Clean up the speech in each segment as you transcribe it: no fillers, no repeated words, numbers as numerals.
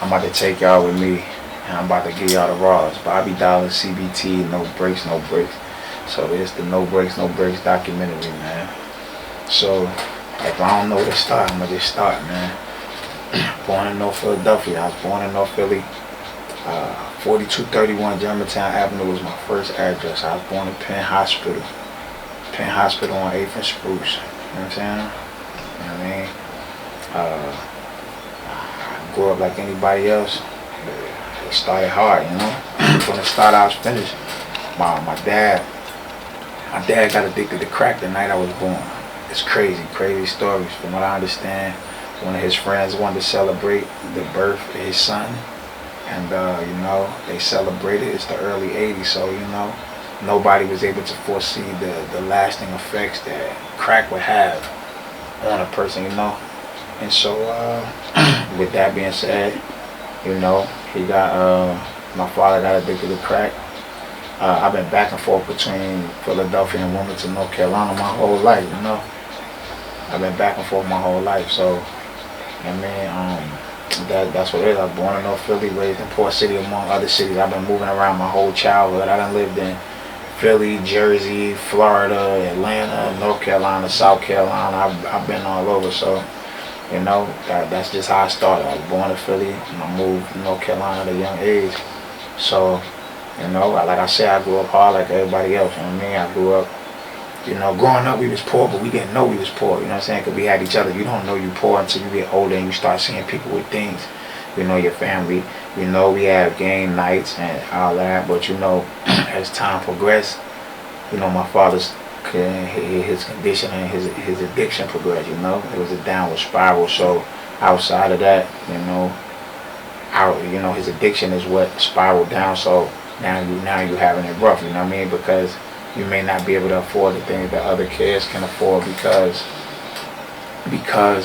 I'm about to take y'all with me, and I'm about to give y'all the raws. Bobby Dollar, CBT, no breaks, no breaks. So it's the No Breaks, No Breaks documentary, man. So if I don't know where to start, I'm gonna just start, man. Born in North Philadelphia. I was born in North Philly. 4231 Germantown Avenue was my first address. I was born in Penn Hospital. Penn Hospital on 8th and Spruce. You know what I'm saying? You know what I mean? I grew up like anybody else. It started hard, you know? From the start I was finished. My dad got addicted to crack the night I was born. It's crazy stories. From what I understand, one of his friends wanted to celebrate the birth of his son. And, you know, they celebrated. It's the early 80s, so, you know, nobody was able to foresee the lasting effects that crack would have on a person, you know. And so, with that being said, you know, my father got addicted to crack. I've been back and forth between Philadelphia and Wilmington, North Carolina my whole life, you know. I've been back and forth my whole life, so, I mean, that's what it is. I was born in North Philly, raised in Port City, among other cities. I've been moving around my whole childhood. I done lived in Philly, Jersey, Florida, Atlanta, North Carolina, South Carolina. I've been all over, so, you know, that's just how I started. I was born in Philly, and I moved to North Carolina at a young age. So, you know, like I said, I grew up hard like everybody else, you know what I mean? I grew up, you know, growing up we was poor, but we didn't know we was poor, you know what I'm saying? Because we had each other. You don't know you poor until you get older and you start seeing people with things. You know, your family. You know, we have game nights and all that, but you know, as time progressed, you know, my father's his condition and his addiction progressed, you know? It was a downward spiral, so outside of that, you know, his addiction is what spiraled down, so now you having it rough, you know what I mean? Because you may not be able to afford the things that other kids can afford because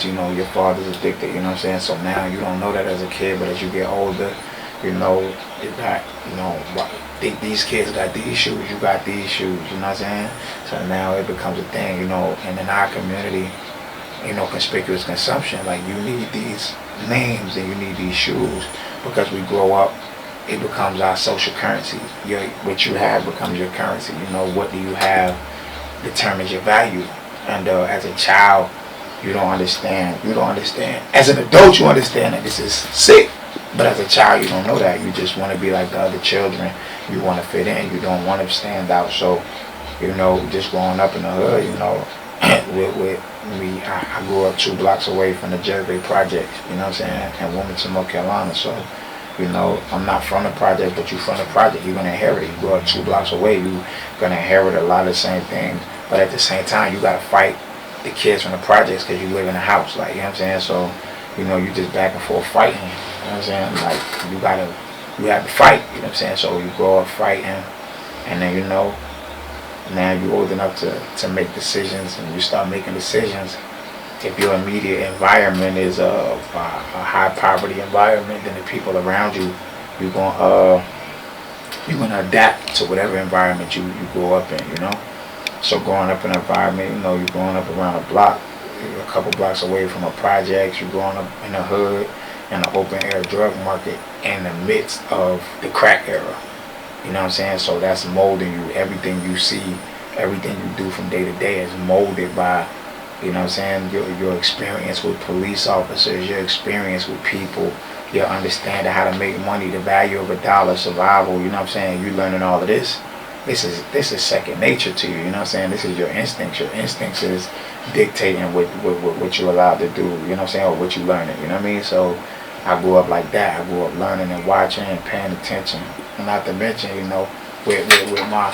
you know your father's addicted, you know what I'm saying? So now you don't know that as a kid, but as you get older, you know, you got, you know, these kids got these shoes, you got these shoes, you know what I'm saying? So now it becomes a thing, you know, and in our community, you know, conspicuous consumption, like you need these names and you need these shoes because we grow up. It becomes our social currency. What you have becomes your currency. You know, what do you have determines your value. And as a child, you don't understand. As an adult, you understand that this is sick. But as a child, you don't know that. You just want to be like the other children. You want to fit in. You don't want to stand out. So, you know, just growing up in the hood, you know, with me, I grew up 2 blocks away from the Jerry Projects, you know what I'm saying, in Wilmington, North Carolina. So, you know, I'm not from the project, but you from the project. You're going to inherit it. You grow up 2 blocks away, you're going to inherit a lot of the same things. But at the same time, you got to fight the kids from the projects because you live in a house. Like, you know what I'm saying? So, you know, you just back and forth fighting. You know what I'm saying? Like, you have to fight. You know what I'm saying? So you grow up fighting. And then, you know, now you're old enough to make decisions. And you start making decisions. If your immediate environment is a high poverty environment, then the people around you, you're gonna adapt to whatever environment you grow up in, you know. So growing up in an environment, you know, you're growing up around a block, you're a couple blocks away from a project, you're growing up in the hood, in the open air drug market, in the midst of the crack era. You know what I'm saying? So that's molding you. Everything you see, everything you do from day to day is molded by, you know what I'm saying, your experience with police officers, your experience with people, your understanding how to make money, the value of a dollar, survival, you know what I'm saying, you learning all of this. This is second nature to you, you know what I'm saying, this is your instincts. Your instincts is dictating what you're allowed to do, you know what I'm saying, or what you learning, you know what I mean? So I grew up like that. I grew up learning and watching and paying attention. And not to mention, you know, with my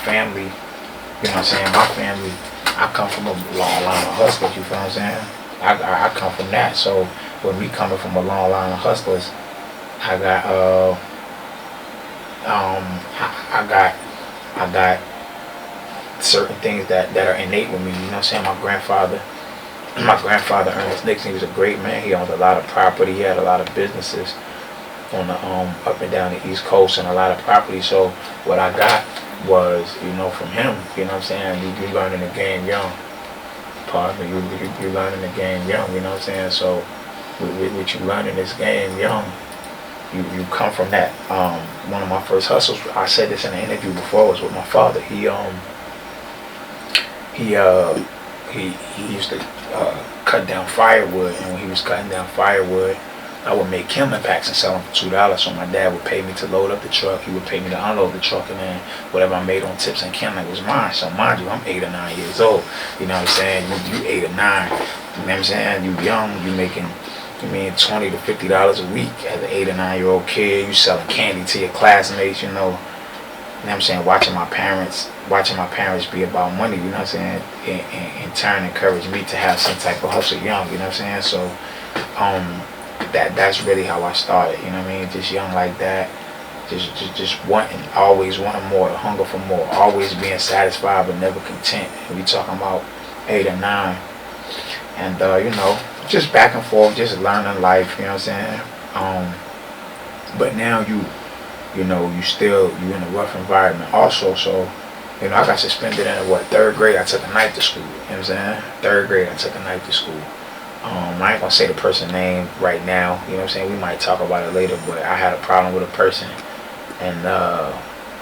family, you know what I'm saying, my family, I come from a long line of hustlers, you feel what I'm saying? I come from that, so with me coming from a long line of hustlers, I got certain things that are innate with me, you know what I'm saying? My grandfather, Ernest Nixon, he was a great man. He owned a lot of property, he had a lot of businesses on the up and down the East Coast and a lot of property, so what I got was, you know, from him, you know what I'm saying, you learning the game young. Pardon me, you learning the game young, you know what I'm saying, so what you learn in this game young. You come from that. One of my first hustles, I said this in an interview before, was with my father. He he used to cut down firewood, and when he was cutting down firewood, I would make Kimlin packs and sell them for $2. So my dad would pay me to load up the truck. He would pay me to unload the truck, and then whatever I made on tips and Kimlin was mine. So mind you, I'm 8 or 9 years old. You know what I'm saying? You 8 or 9. You know what I'm saying? You young. You making $20 to $50 a week as an 8 or 9-year-old kid. You selling candy to your classmates. You know what I'm saying? Watching my parents be about money. You know what I'm saying? In turn, encouraged me to have some type of hustle young. You know what I'm saying? So that's really how I started, you know what I mean? Just young like that, just wanting, always wanting more, the hunger for more, always being satisfied but never content. And we talking about 8 or 9, and you know, just back and forth, just learning life, you know what I'm saying? But now you know, you in a rough environment also, so you know, I got suspended in 3rd grade. I took a knife to school, you know what I'm saying? 3rd grade, I took a knife to school. I ain't gonna say the person's name right now, you know what I'm saying? We might talk about it later, but I had a problem with a person, and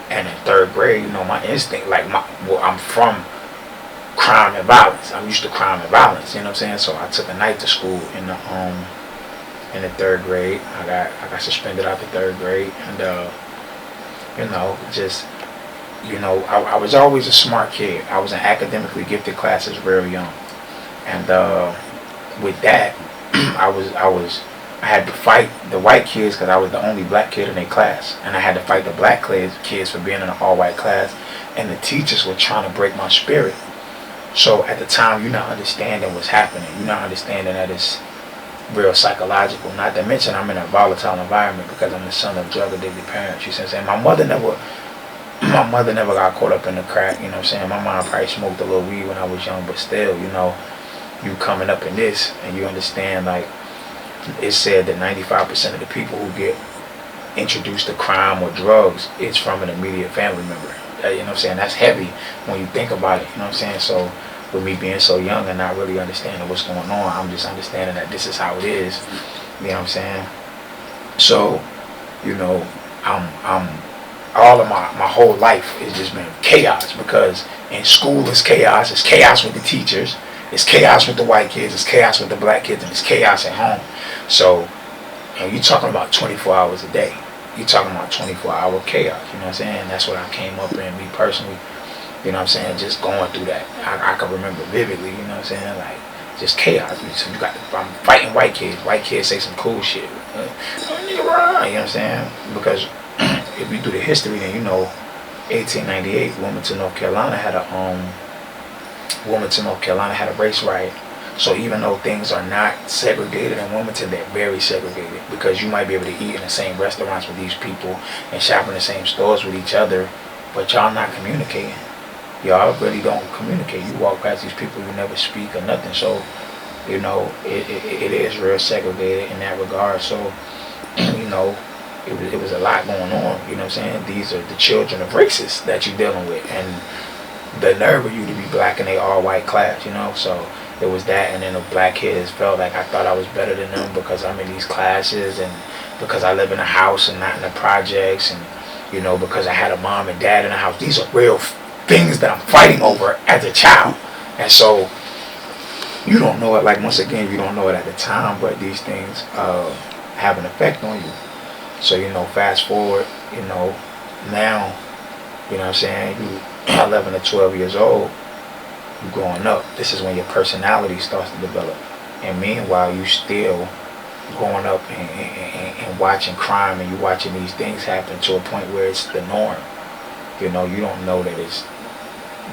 in 3rd grade, you know, my instinct, like I'm from crime and violence. I'm used to crime and violence, you know what I'm saying? So I took a knife to school in the 3rd grade. I got suspended out the 3rd grade, and you know, just, you know, I was always a smart kid. I was in academically gifted classes real young, and with that, I had to fight the white kids because I was the only black kid in their class, and I had to fight the black kids for being in an all-white class, and the teachers were trying to break my spirit. So at the time, you're not understanding what's happening. You're not understanding that it's real psychological. Not to mention, I'm in a volatile environment because I'm the son of drug-addicted parents. You see what I'm saying? My mother never got caught up in the crack. You know what I'm saying? My mom probably smoked a little weed when I was young, but still, you know, you coming up in this and you understand, like it's said that 95% of the people who get introduced to crime or drugs is from an immediate family member. You know what I'm saying? That's heavy when you think about it, you know what I'm saying? So with me being so young and not really understanding what's going on, I'm just understanding that this is how it is, you know what I'm saying? So, you know, I'm all of my whole life has just been chaos, because in school it's chaos with the teachers, it's chaos with the white kids, it's chaos with the black kids, and it's chaos at home. So, you know, you're talking about 24 hours a day. You're talking about 24-hour chaos, you know what I'm saying? That's what I came up in, me personally, you know what I'm saying? Just going through that. I can remember vividly, you know what I'm saying? Like, just chaos. So I'm fighting white kids say some cool shit. You know what I'm saying? Because if you do the history, then you know, 1898, Wilmington, North Carolina had a race riot. So even though things are not segregated in Wilmington, they're very segregated, because you might be able to eat in the same restaurants with these people and shop in the same stores with each other, but y'all not communicating. Y'all really don't communicate. You walk past these people, you never speak or nothing. So, you know, it is real segregated in that regard. So, you know, it was a lot going on, you know what I'm saying? These are the children of racists that you're dealing with, and the nerve of you to be black in a all-white class, you know? So it was that, and then the black kids felt like I thought I was better than them because I'm in these classes, and because I live in a house and not in the projects, and, you know, because I had a mom and dad in the house. These are real things that I'm fighting over as a child. And so you don't know it, like, once again, you don't know it at the time, but these things have an effect on you. So, you know, fast forward, you know, now, you know what I'm saying, you 11 or 12 years old, you growing up, this is when your personality starts to develop. And meanwhile, you still growing up and watching crime, and you watching these things happen to a point where it's the norm. You know, you don't know that it's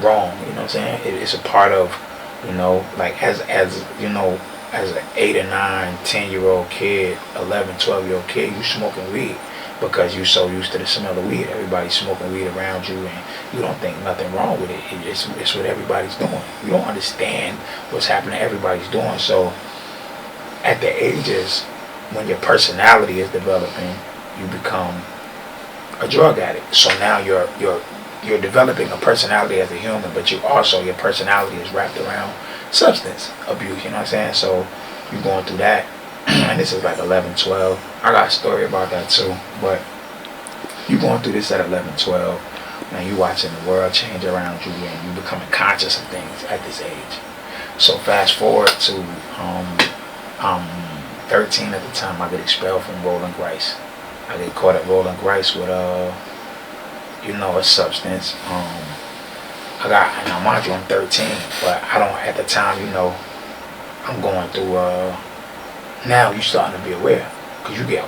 wrong, you know what I'm saying? It's a part of, you know, like as you know, as an 8 or 9, 10-year-old kid, 11, 12-year-old kid, you smoking weed because you're so used to the smell of weed. Everybody's smoking weed around you, and you don't think nothing wrong with it. It's what everybody's doing. You don't understand what's happening. Everybody's doing. So at the ages when your personality is developing, you become a drug addict. So now you're developing a personality as a human, but your personality is wrapped around substance abuse, you know what I'm saying? So you're going through that, and this is like 11, 12. I got a story about that too, but you going through this at 11, 12, and you watching the world change around you, and you becoming conscious of things at this age. So fast forward to 13 at the time, I get expelled from Rolling Rice. I get caught at Rolling Rice with a substance. Now mind you, I'm 13, but I don't, at the time, I'm going through, now you starting to be aware, because you get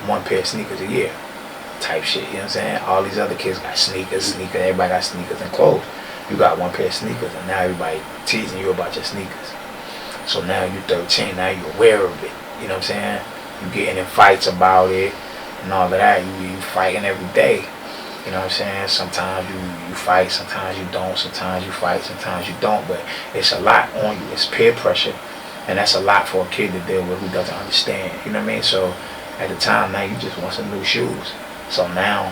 one pair of sneakers a year, type shit, you know what I'm saying? All these other kids got sneakers, everybody got sneakers and clothes. You got one pair of sneakers, and now everybody teasing you about your sneakers. So now you're 13, now you're aware of it, you know what I'm saying? You getting in fights about it, and all of that, you fighting every day. You know what I'm saying? Sometimes you fight, sometimes you don't, sometimes you fight, sometimes you don't, but it's a lot on you. It's peer pressure, and that's a lot for a kid to deal with who doesn't understand. You know what I mean? So at the time, now you just want some new shoes. So now,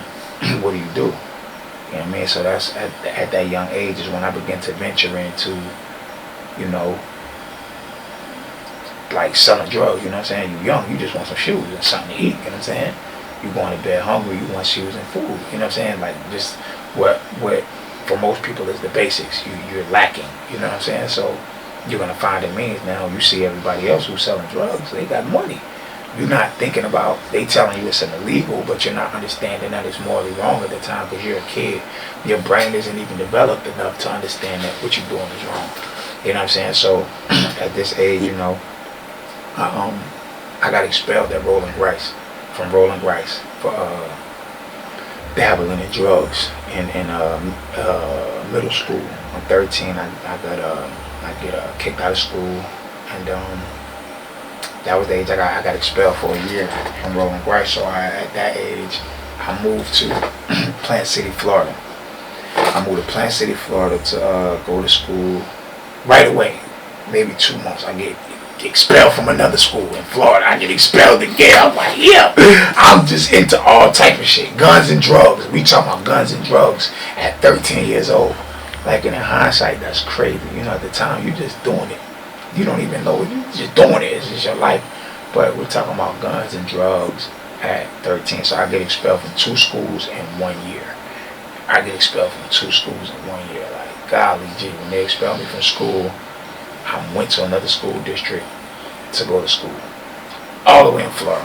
what do? You know what I mean? So that's at that young age is when I began to venture into, like selling drugs. You know what I'm saying? You're young, you just want some shoes and something to eat. You know what I'm saying? You going to bed hungry, you want shoes and food. You know what I'm saying? Like just what for most people is the basics. You're lacking. You know what I'm saying? So you're gonna find it means now you see everybody else who's selling drugs, they got money. You're not thinking about, they telling you it's illegal, but you're not understanding that it's morally wrong at the time because you're a kid. Your brain isn't even developed enough to understand that what you're doing is wrong. You know what I'm saying? So at this age, I got expelled at from Rolling Rice for dabbling in drugs in middle school. I'm 13. I get kicked out of school, and that was the age I got expelled for a year from Rolling Rice. So at that age, I moved to Plant City, Florida. I moved to Plant City, Florida to go to school right away. Maybe 2 months. I get expelled from another school in Florida. I get expelled again. I'm like, yeah, I'm just into all type of shit. Guns and drugs. We talking about guns and drugs at 13 years old. Like in hindsight, that's crazy. At the time, you just doing it. You don't even know it. You're just doing it. It's just your life. But we're talking about guns and drugs at 13. So I get expelled from 2 schools in 1 year. I get expelled from 2 schools in 1 year. Like, golly gee, when they expelled me from school, I went to another school district to go to school. All the way in Florida.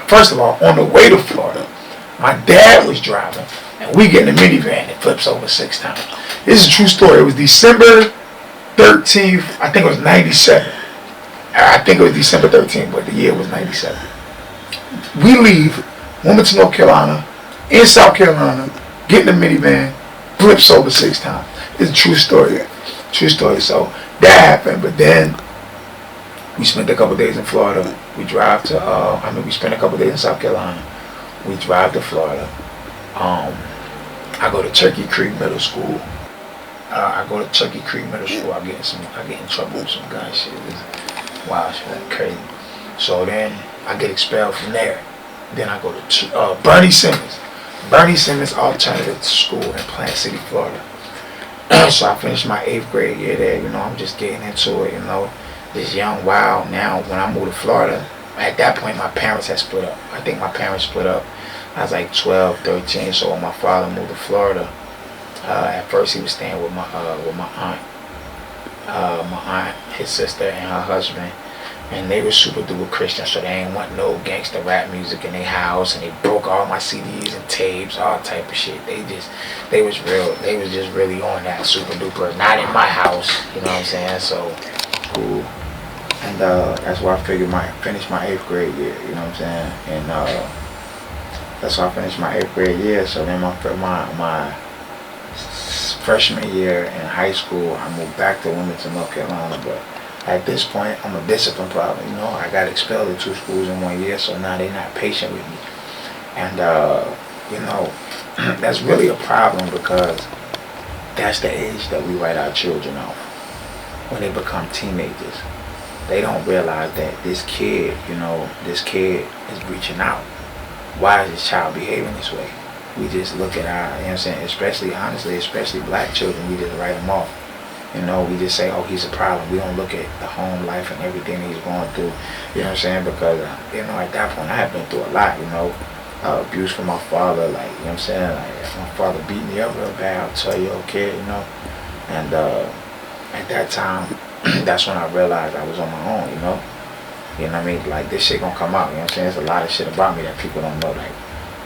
First of all, on the way to Florida, my dad was driving, and we get in a minivan that flips over 6 times. This is a true story. It was December 13th, I think it was 97. I think it was December 13th, but the year was 97. We leave Wilmington, North Carolina, in South Carolina, get in the minivan, flips over 6 times. It's a true story. True story. So that happened, but then we spent a couple days in Florida. We drive to, we spent a couple days in South Carolina. We drive to Florida. I go to Turkey Creek Middle School. I get in trouble with some gun shit. Wow, shit, that's crazy. So then I get expelled from there. Then I go to Bernie Simmons Alternative School in Plant City, Florida. So I finished my 8th grade year there. I'm just getting into it. This young wild. Now when I moved to Florida, at that point my parents had split up. I think my parents split up. I was like 12, 13. So when my father moved to Florida, at first he was staying with my aunt, his sister, and her husband, and they were super duper Christian, so they ain't want no gangster rap music in their house, and they broke all my CDs and tapes, all type of shit. They was just really on that super duper. Not in my house, you know what I'm saying? So cool. And that's why I figured finish my 8th grade year, you know what I'm saying? And that's why I finished my 8th grade year. So then my freshman year in high school, I moved back to Wilmington, North Carolina. But at this point, I'm a discipline problem. I got expelled at 2 schools in 1 year, so now they're not patient with me. And that's really a problem because that's the age that we write our children off when they become teenagers. They don't realize that this kid is reaching out. Why is this child behaving this way? We just look at especially black children, we just write them off. You know, we just say, oh, he's a problem. We don't look at the home life and everything he's going through. You know what I'm saying? Because, you know, at that point, I had been through a lot, you know. Abuse from my father, like, you know what I'm saying? Like, my father beat me up real bad. I'll tell you, okay, you know. And at that time, that's when I realized I was on my own, you know. You know what I mean? Like, this shit gonna come out, you know what I'm saying? There's a lot of shit about me that people don't know, like,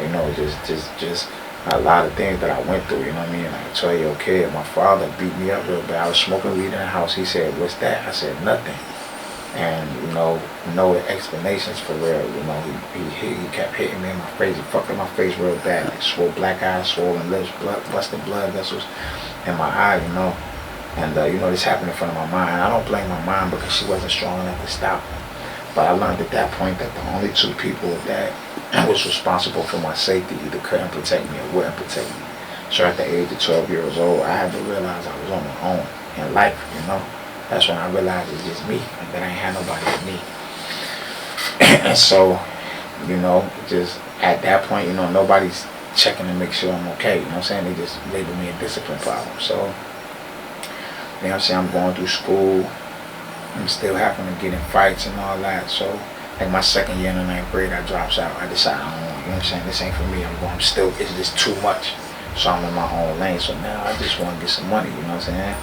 you know, just a lot of things that I went through, you know what I mean? Like, I tell you, okay, my father beat me up real bad. I was smoking weed in the house. He said, what's that? I said, nothing. And, you know, no explanations for real, you know, he kept hitting me in my face. He fucked up my face real bad, like, black eyes, swollen lips, busted blood vessels in my eye, you know. And, you know, this happened in front of my mom. And I don't blame my mom because she wasn't strong enough to stop me. But I learned at that point that the only two people that was responsible for my safety either couldn't protect me or wouldn't protect me. So at the age of 12 years old, I had to realize I was on my own in life, you know. That's when I realized it's just me, and that I ain't had nobody but me. And so, you know, just at that point, you know, nobody's checking to make sure I'm okay. You know what I'm saying? They just label me a discipline problem. So, you know what I'm saying? I'm going through school. I'm still having to get in fights and all that. So, like my second year in the 9th grade, I drops out. I decide I don't want, you know what I'm saying? This ain't for me. I'm still, it's just too much. So I'm in my own lane. So now I just want to get some money, you know what I'm saying?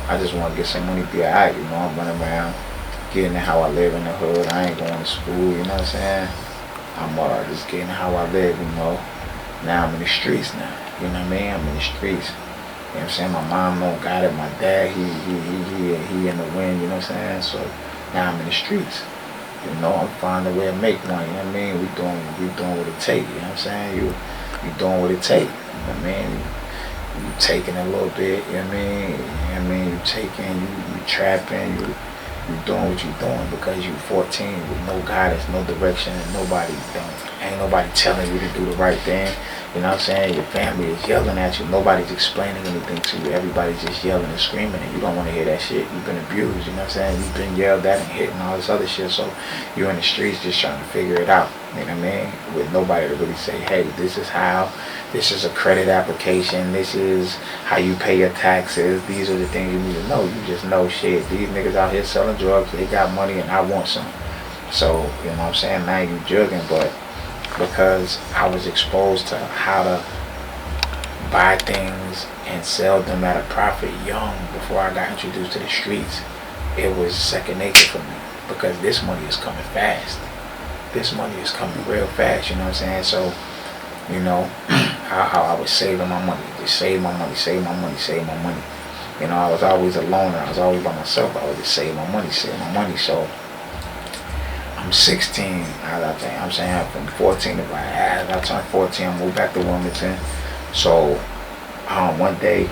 I just want to get some money, be alright, you know. I'm running around, getting how I live in the hood. I ain't going to school, you know what I'm saying? I'm just getting how I live, you know. Now I'm in the streets now, you know what I mean? I'm in the streets. You know what I'm saying? My mom don't got it. My dad, he in the wind, you know what I'm saying? So now I'm in the streets. You know, I'm finding a way to make money, you know what I mean? We doing what it take, you know what I'm saying? You doing what it take, you know what I mean? You taking a little bit, you know what I mean? You know what I mean? You taking, you trapping, you doing what you doing because you 14 with no guidance, no direction, and ain't nobody telling you to do the right thing. You know what I'm saying? Your family is yelling at you. Nobody's explaining anything to you. Everybody's just yelling and screaming, and you don't want to hear that shit. You've been abused, you know what I'm saying? You've been yelled at and hit and all this other shit. So you're in the streets just trying to figure it out, you know what I mean? With nobody to really say, hey, this is how, this is a credit application, this is how you pay your taxes, these are the things you need to know. You just know shit. These niggas out here selling drugs, they got money and I want some. So, you know what I'm saying? Now you jugging, but because I was exposed to how to buy things and sell them at a profit young before I got introduced to the streets, it was second nature for me because this money is coming fast. This money is coming real fast, you know what I'm saying? So, you know, I was saving my money, just save my money, save my money, save my money. You know, I was always a loner, I was always by myself, I would just save my money, save my money. So I'm 16, I'm saying from 14 to as I turned 14, I moved back to Wilmington. So one day,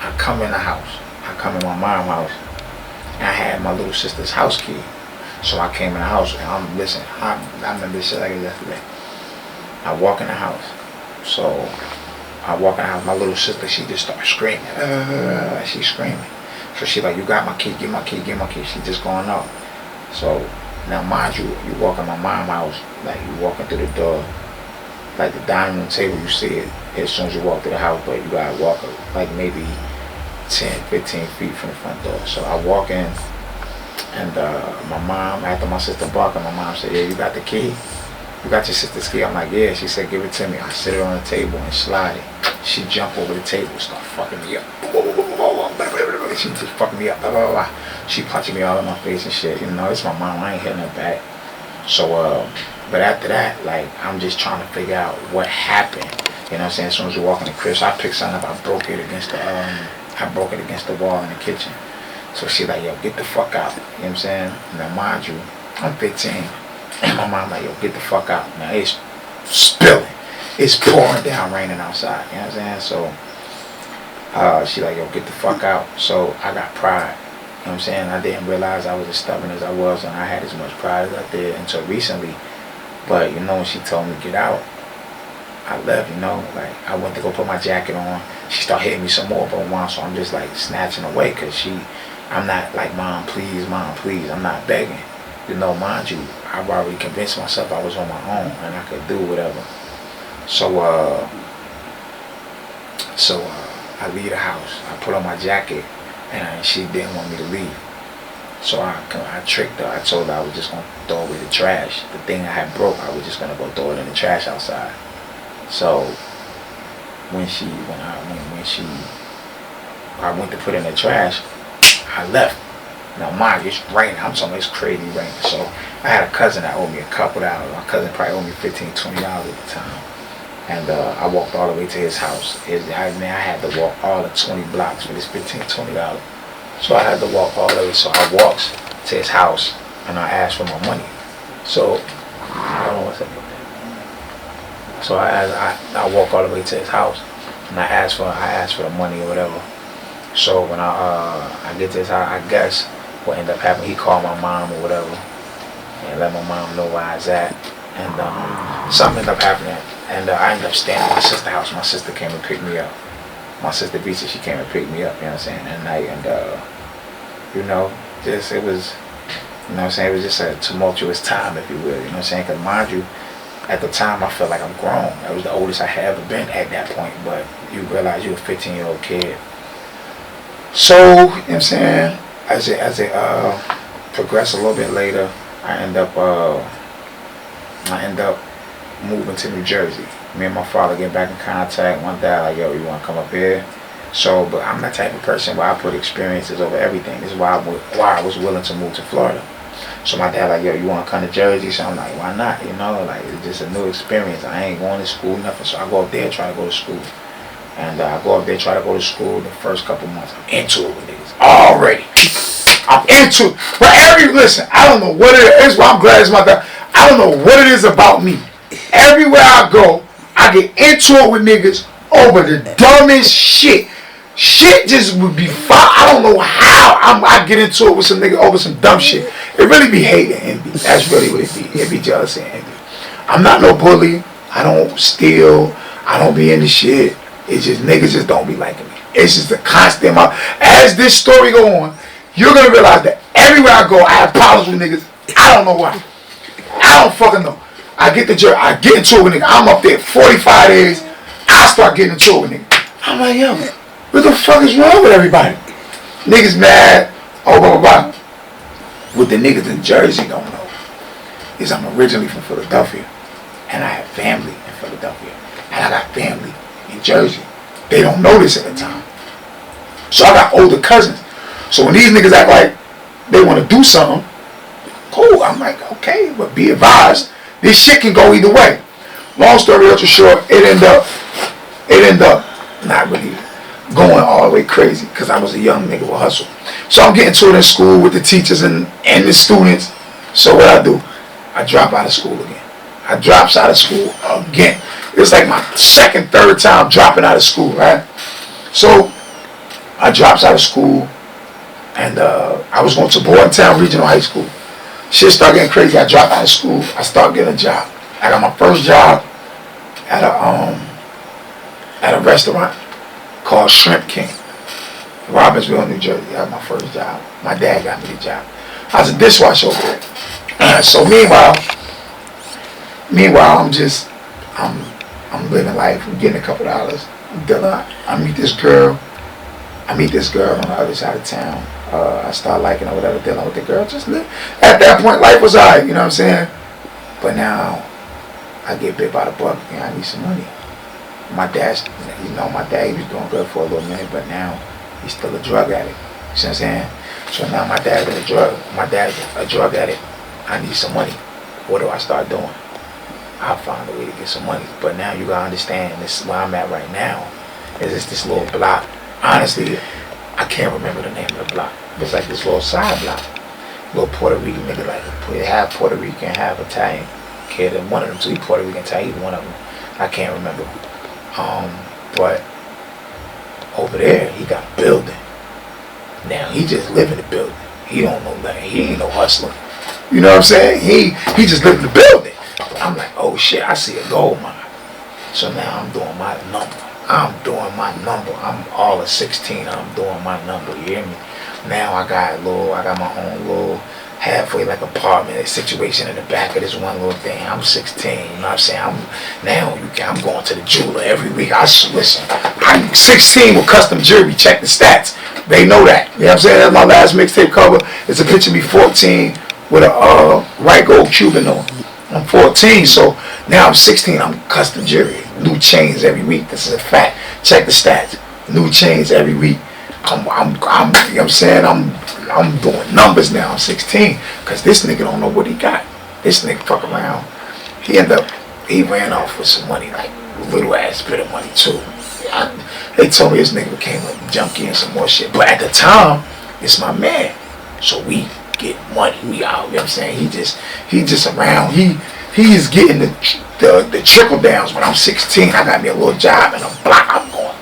I come in the house. I come in my mom's house, and I had my little sister's house key. So I came in the house, and I remember this shit like it was yesterday. I walk in the house. So I walk in the house, my little sister, she just started screaming. She's screaming. So she like, you got my key, get my key, get my key. She just going off. So now mind you, you walk in my mom's house, like you walking through the door, like the dining room table, you see it as soon as you walk through the house, but you gotta walk like maybe 10, 15 feet from the front door. So I walk in, and my mom, after my sister barking, my mom said, yeah, you got the key? You got your sister's key? I'm like, yeah. She said, give it to me. I sit it on the table and slide it. She jumped over the table and start fucking me up. She just fucking me up. She punching me all in my face and shit. You know, it's my mom. I ain't hitting her back. So, but after that, like, I'm just trying to figure out what happened. You know what I'm saying? As soon as we walk in the crib, so I picked something up. I broke it against the wall in the kitchen. So she like, yo, get the fuck out. You know what I'm saying? Now, mind you, I'm 15. And my mom like, yo, get the fuck out. Now, it's spilling. It's pouring down, raining outside. You know what I'm saying? So, she like, yo, get the fuck out. So I got pride. You know what I'm saying? I didn't realize I was as stubborn as I was, and I had as much pride as I did until recently. But, you know, when she told me to get out, I left, you know. Like, I went to go put my jacket on. She started hitting me some more, but once, so I'm just, like, snatching away, because I'm not like, mom, please, I'm not begging. You know, mind you, I've already convinced myself I was on my own, and I could do whatever. So I leave the house. I put on my jacket, and she didn't want me to leave. So I tricked her. I told her I was just gonna throw away the trash. The thing I had broke, I was just gonna go throw it in the trash outside. So when I went to put it in the trash, I left. Now mind you, it's raining. I'm talking it's crazy raining. So I had a cousin that owed me a couple dollars. My cousin probably owed me $15, $20 at the time. And I walked all the way to his house. I had to walk all the 20 blocks for this $15, $20. So I had to walk all the way. So I walked to his house and I asked for my money. So I don't know what's happening. So I walk all the way to his house and I asked for the money or whatever. So when I get to his house, I guess what ended up happening, he called my mom or whatever and let my mom know where I was at. And something ended up happening. And I ended up staying at my sister's house. My sister came and picked me up. My sister Visa, she came and picked me up, you know what I'm saying, that night. And, it was, you know what I'm saying, it was just a tumultuous time, if you will, you know what I'm saying, because mind you, at the time I felt like I'm grown. That was the oldest I had ever been at that point, but you realize you're a 15-year-old kid. So, you know what I'm saying, as it progressed a little bit later, I end up moving to New Jersey. Me and my father get back in contact. One day, like, yo, you want to come up here? So, but I'm the type of person where I put experiences over everything. This is why I was willing to move to Florida. So my dad like, yo, you want to come to Jersey? So I'm like, why not? You know, like, it's just a new experience. I ain't going to school, nothing. So I go up there, try to go to school. And I go up there, try to go to school. The first couple months, I'm into it with niggas. Already. I'm into it. But listen, I don't know what it is. Well, I'm glad it's my dad. I don't know what it is about me. Everywhere I go, I get into it with niggas over the dumbest shit. Shit just would be fine. I don't know how I get into it with some nigga over some dumb shit. It really be hate and envy. That's really what it be. It be jealousy and envy. I'm not no bully. I don't steal. I don't be into shit. It's just niggas just don't be liking me. It's just a constant. As this story go on, you're gonna realize that everywhere I go, I have problems with niggas. I don't know why. I don't fucking know. I get into it with niggas. I'm up there 45 days. I start getting into it with niggas. I'm like, yo, what the fuck is wrong with everybody? Niggas mad. Oh, blah, blah, blah. What the niggas in Jersey don't know is I'm originally from Philadelphia. And I have family in Philadelphia. And I got family in Jersey. They don't know this at the time. So I got older cousins. So when these niggas act like they want to do something, cool. I'm like, okay, but be advised, this shit can go either way. Long story ultra short, it ended up not really going all the way crazy because I was a young nigga with hustle. So I'm getting to it in school with the teachers and the students. So what I do, I drop out of school again. I drops out of school again. It's like my second, third time dropping out of school, right? So I drops out of school and I was going to Bordentown Regional High School. Shit started getting crazy. I dropped out of school. I started getting a job. I got my first job at a restaurant called Shrimp King, Robbinsville, New Jersey. I had my first job. My dad got me the job. I was a dishwasher over there. So meanwhile, I'm living life. I'm getting a couple dollars. I'm dealing. I meet this girl on the other side of town. I start liking her, whatever, dealing with the girl. Just live. At that point, life was alright, you know what I'm saying? But now, I get bit by the bug and I need some money. My dad, he was doing good for a little minute, but now he's still a drug addict. You see what I'm saying? So now my dad's a drug addict. I need some money. What do I start doing? I'll find a way to get some money. But now you gotta understand, this is where I'm at right now. Is this little block. Honestly, I can't remember the name of the block. It's like this little side block. Little Puerto Rican nigga, like half Puerto Rican, half Italian kid. And one of them two, Puerto Rican, Italian, one of them. I can't remember. But over there, he got a building. Now, he just live in the building. He don't know nothing. He ain't no hustler. You know what I'm saying? He just live in the building. But I'm like, oh shit, I see a gold mine. So now I'm doing my number. I'm all of 16. I'm doing my number. You hear me? Now I got my own little halfway like apartment, a situation in the back of this one little thing. I'm 16, you know what I'm saying? I'm going to the jeweler every week. Listen, I'm 16 with custom jewelry. Check the stats. They know that. You know what I'm saying? That's my last mixtape cover. It's a picture of me 14 with a white gold Cuban on. I'm 14, so now I'm 16. I'm custom jewelry. New chains every week. This is a fact. Check the stats. New chains every week. You know what I'm saying? I'm doing numbers now. I'm 16. Because this nigga don't know what he got. This nigga fuck around. He ran off with some money, like little ass bit of money too. They told me this nigga became a junkie and some more shit. But at the time, it's my man. So we get money. We out. You know what I'm saying? He just around. He is getting the trickle downs. When I'm 16, I got me a little job and I'm going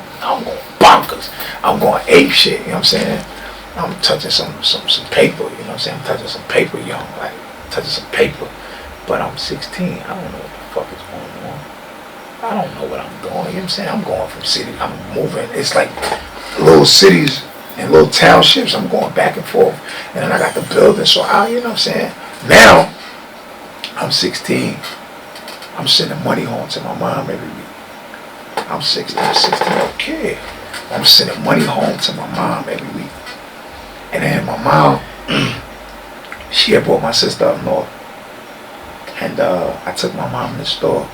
bonkers. I'm going ape shit, you know what I'm saying? I'm touching some paper, you know what I'm saying? I'm touching some paper, young, like touching some paper. But I'm 16, I don't know what the fuck is going on. I don't know what I'm doing, you know what I'm saying? I'm going from city, I'm moving. It's like little cities and little townships. I'm going back and forth. And then I got the building, so you know what I'm saying? Now, I'm 16. I'm sending money home to my mom every week. I'm 16, okay. I'm sending money home to my mom every week. And then my mom, she had brought my sister up north. And I took my mom in the store.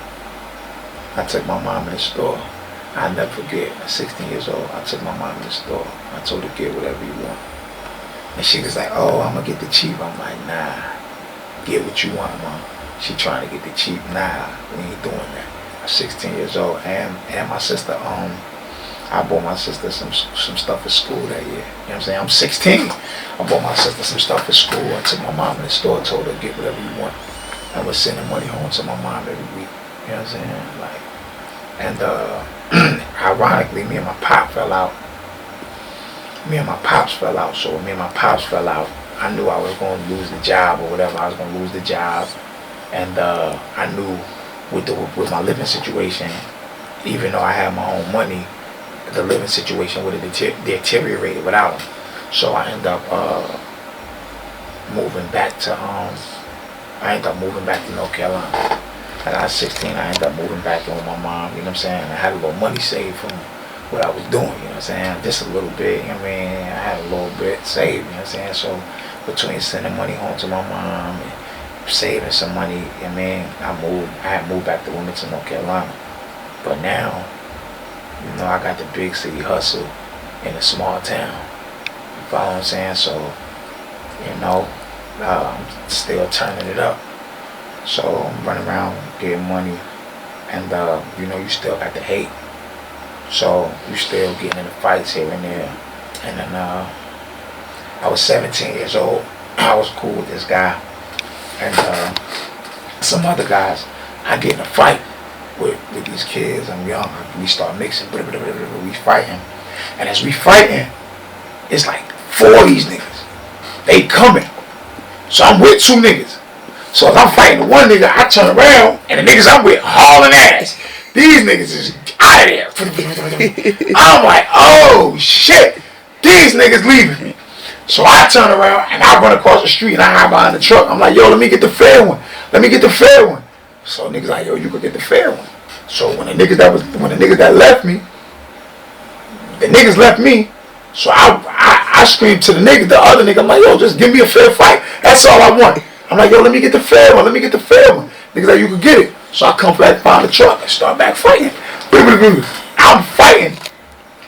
I'll never forget, at 16 years old, I took my mom in the store. I told her, get whatever you want. And she was like, oh, I'm going to get the cheap. I'm like, nah, get what you want, mom. She trying to get the cheap. Nah, we ain't doing that. I'm 16 years old. And my sister, I bought my sister some stuff for school that year. You know what I'm saying? I'm 16. I bought my sister some stuff for school. I took my mom in the store, told her, get whatever you want. I was sending money home to my mom every week. You know what I'm saying? Like, and ironically, me and my pops fell out. So when me and my pops fell out, I knew I was going to lose the job or whatever. I was going to lose the job. And I knew with my living situation, even though I had my own money, the living situation would have deteriorated without him. So I ended up moving back to North Carolina. Like I was 16, I ended up moving back in with my mom, you know what I'm saying? I had a little money saved from what I was doing, you know what I'm saying? Just a little bit, you know what I mean? I had a little bit saved, you know what I'm saying? So between sending money home to my mom and saving some money, you know what I mean? I had moved back to Wilmington, North Carolina. But now, you know, I got the big city hustle in a small town. You follow what I'm saying? So, you know, I'm still turning it up. So I'm running around getting money, and you know, you still got the hate. So you still getting into fights here and there. And then I was 17 years old. I was cool with this guy and some other guys. I get in a fight with these kids. I'm young. We start mixing. We fighting, and as we fighting, it's like 4 of these niggas. They coming. So I'm with 2 niggas. So if I'm fighting one nigga, I turn around and the niggas I'm with hauling ass. These niggas is out of there. I'm like, oh shit, these niggas leaving me. So I turn around and I run across the street and I hide behind the truck. I'm like, yo, let me get the fair one. So niggas like, yo, you could get the fair one. So when the niggas that left me, the niggas left me. So I screamed to the other nigga, I'm like, yo, just give me a fair fight. That's all I want. I'm like, yo, let me get the fair one. Niggas like, you can get it. So I come back behind the truck and start back fighting. I'm fighting.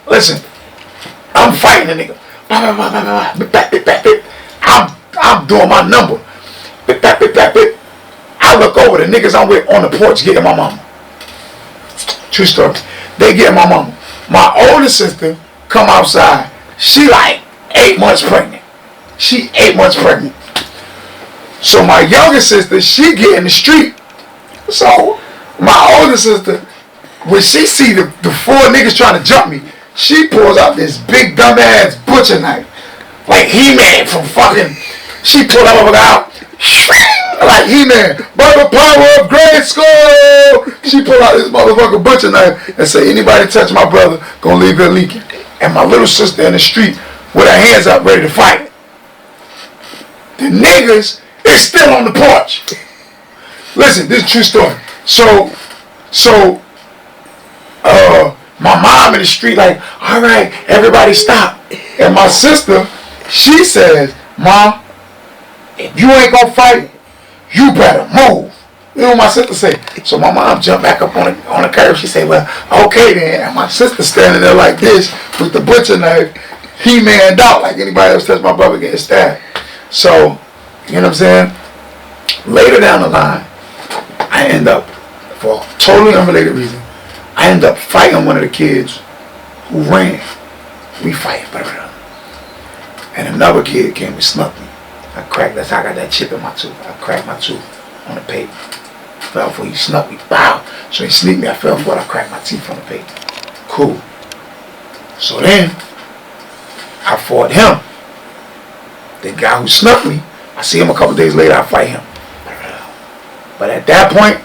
Listen, I'm fighting the nigga. I'm doing my number. I look over, the niggas I'm with on the porch getting my mama. True story. They getting my mama. My older sister come outside. She like 8 months pregnant. So my younger sister, she get in the street. So my older sister, when she see the 4 niggas trying to jump me, she pulls out this big dumbass butcher knife. Like He-Man from fucking, she pulled out like He-Man, by the power of Grayskull. She pulled out this motherfucking butcher knife and say, anybody touch my brother, gonna leave it leaking. And my little sister in the street with her hands up ready to fight. The niggas is still on the porch. Listen, this is a true story. So, my mom in the street like, all right, everybody stop. And my sister, she says, Mom, if you ain't gonna fight, you better move. You know what my sister say? So my mom jumped back up on the curb. She said, well, okay then. And my sister standing there like this with the butcher knife. He manned out like anybody else touch my brother getting stabbed. So, you know what I'm saying? Later down the line, I end up, for a totally unrelated reason, I end up fighting one of the kids who ran. We fight. And another kid came and snuck me. I cracked, that's how I got that chip in my tooth. I cracked my tooth on the paper. Fell for, he snuck me, bow. So he sneaked me, I fell for it, I cracked my teeth on the paper. Cool. So then, I fought him. The guy who snuck me, I see him a couple days later, I fight him. But at that point,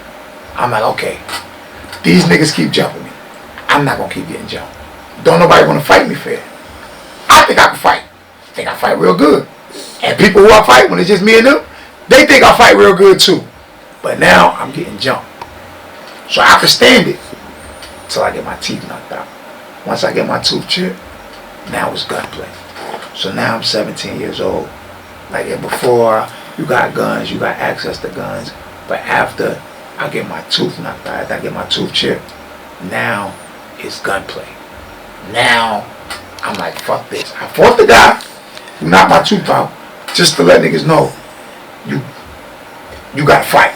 I'm like, okay, these niggas keep jumping me. I'm not gonna keep getting jumped. Don't nobody wanna fight me fair. I think I can fight. I think I fight real good. And people who I fight, when it's just me and them, they think I fight real good too. But now I'm getting jumped. So I can stand it until I get my teeth knocked out. Once I get my tooth chipped, now it's gunplay. So now I'm 17 years old. Like before, you got guns, you got access to guns. But after I get my tooth knocked out, after I get my tooth chipped, now it's gunplay. Now I'm like, fuck this. I fought the guy who knocked my tooth out just to let niggas know you gotta fight.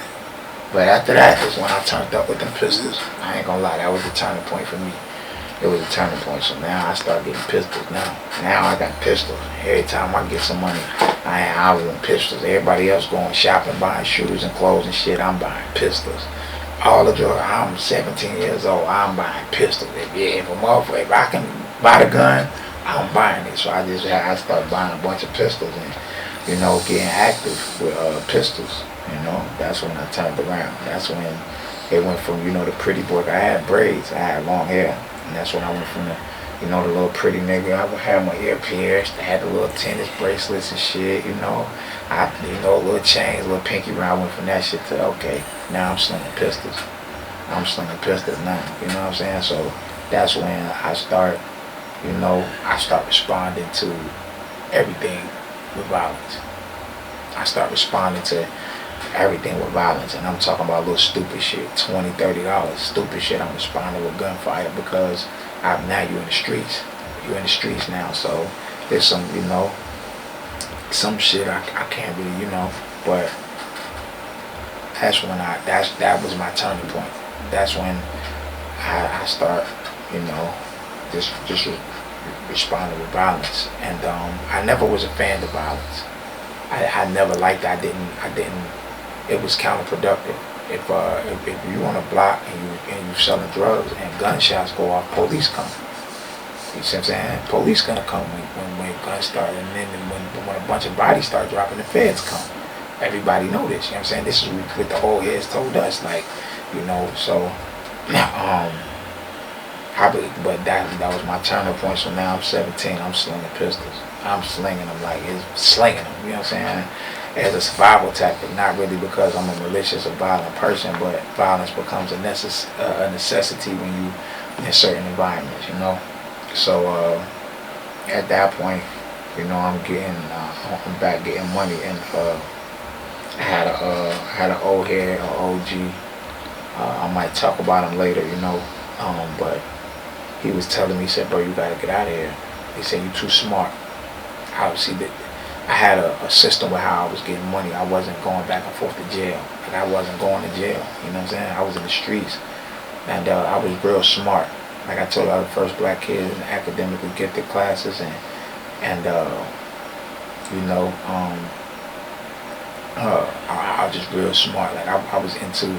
But after that is when I turned up with them pistols. I ain't gonna lie, that was the turning point for me. It was a turning point. So now I start getting pistols now. Now I got pistols. Every time I get some money, I want pistols. Everybody else going shopping, buying shoes and clothes and shit. I'm buying pistols. All the drugs. I'm 17 years old. I'm buying pistols. If I can buy the gun, I'm buying it. So I start buying a bunch of pistols and, you know, getting active with pistols. You know, that's when I turned around. That's when it went from, you know, the pretty boy. I had braids. I had long hair. And that's when I went from the, you know, the little pretty nigga. I would have my ear pierced. I had the little tennis bracelets and shit, you know. Little chains, little pinky ring. I went from that shit to, okay, now I'm slinging pistols. I'm slinging pistols now, you know what I'm saying? So that's when I start responding to everything with violence. I start responding to everything with violence, and I'm talking about little stupid shit, $20, $30, stupid shit. I'm responding with gunfire because now you're in the streets. You're in the streets now, so there's some, you know, some shit I can't really, you know, but that's when that was my turning point. That's when I start, you know, just responding with violence, and I never was a fan of violence. I never liked it. I didn't. It was counterproductive. If you on a block and you selling drugs and gunshots go off, police come. You see what I'm saying? Police gonna come when guns start, and then when a bunch of bodies start dropping, the feds come. Everybody know this. You know what I'm saying? This is what the old heads told us. Like, you know. So but that was my turning point. So now I'm 17. I'm slinging pistols. I'm slinging them like it's slinging them. You know what I'm saying? As a survival tactic, not really because I'm a malicious or violent person, but violence becomes a necessity when you in certain environments, you know. So at that point, you know, I'm back getting money, and I had an old head, an OG. I might talk about him later, you know, but he was telling me, he said, bro, you gotta get out of here. He said, you too smart. Obviously, I had a system with how I was getting money. I wasn't going back and forth to jail. Like, I wasn't going to jail. You know what I'm saying? I was in the streets. And I was real smart. Like I told you, I was the first black kid in academically gifted classes. And you know, I was just real smart. Like, I was into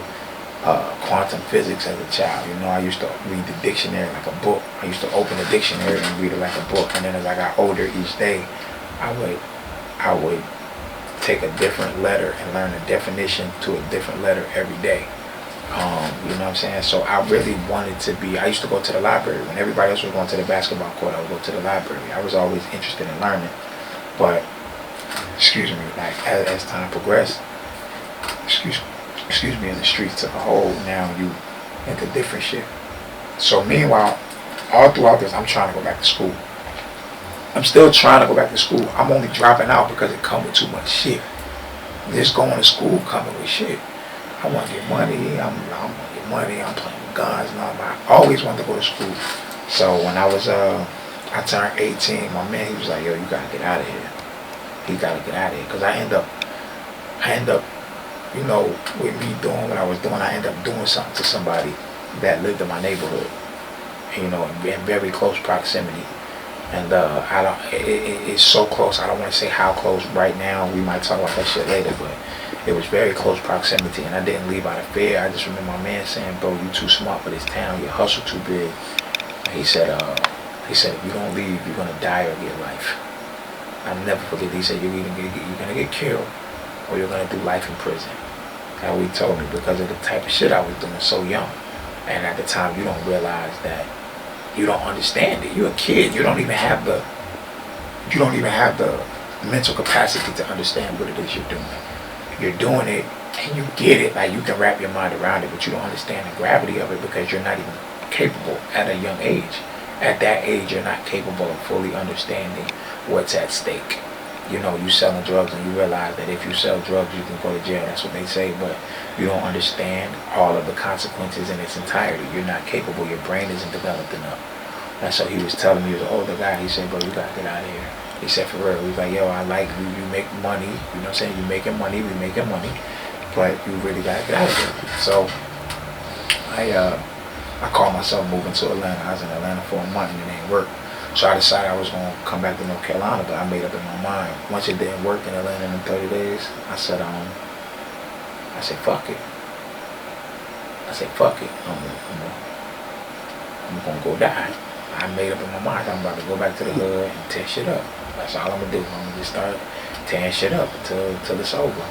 quantum physics as a child. You know, I used to read the dictionary like a book. I used to open the dictionary and read it like a book. And then as I got older each day, I would take a different letter and learn a definition to a different letter every day. You know what I'm saying? So I really wanted to be, I used to go to the library. When everybody else was going to the basketball court, I would go to the library. I was always interested in learning. But excuse me, like as time progressed, excuse me, in the streets took a hold. Now you into different shit. So meanwhile, all throughout this, I'm trying to go back to school. I'm still trying to go back to school. I'm only dropping out because it comes with too much shit. Just going to school coming with shit. I want to get money. I want to get money. I'm playing with guns and all that. I always wanted to go to school. So when I turned 18, my man, he was like, yo, you gotta get out of here. He gotta get out of here. Cause I end up, you know, with me doing what I was doing, I end up doing something to somebody that lived in my neighborhood. You know, in very close proximity. And it's so close. I don't want to say how close right now. We might talk about that shit later, but it was very close proximity, and I didn't leave out of fear. I just remember my man saying, "Bro, you too smart for this town. Your hustle too big." And he said, if you don't leave, you're gonna die of your life. I'll never forget. He said, you're gonna get killed, or you're gonna do life in prison. And he told me because of the type of shit I was doing so young, and at the time you don't realize that. You don't understand it. You're a kid. You don't even have the mental capacity to understand what it is you're doing. You're doing it and you get it. Like you can wrap your mind around it, but you don't understand the gravity of it because you're not even capable at a young age. At that age, you're not capable of fully understanding what's at stake. You know, you selling drugs and you realize that if you sell drugs, you can go to jail. That's what they say, but you don't understand all of the consequences in its entirety. You're not capable. Your brain isn't developed enough. That's what he was telling me. He was an older guy. He said, bro, you gotta get out of here. He said, for real. He was like, yo, I like you. You make money. You know what I'm saying? You making money. We making money. But you really gotta get out of here. So I called myself moving to Atlanta. I was in Atlanta for a month and it didn't work. So I decided I was going to come back to North Carolina, but I made up in my mind. Once it didn't work in Atlanta in 30 days, I said, fuck it. I'm going to go die. I made up in my mind, I'm about to go back to the hood and tear shit up. That's all I'm going to do. I'm going to just start tearing shit up until it's over.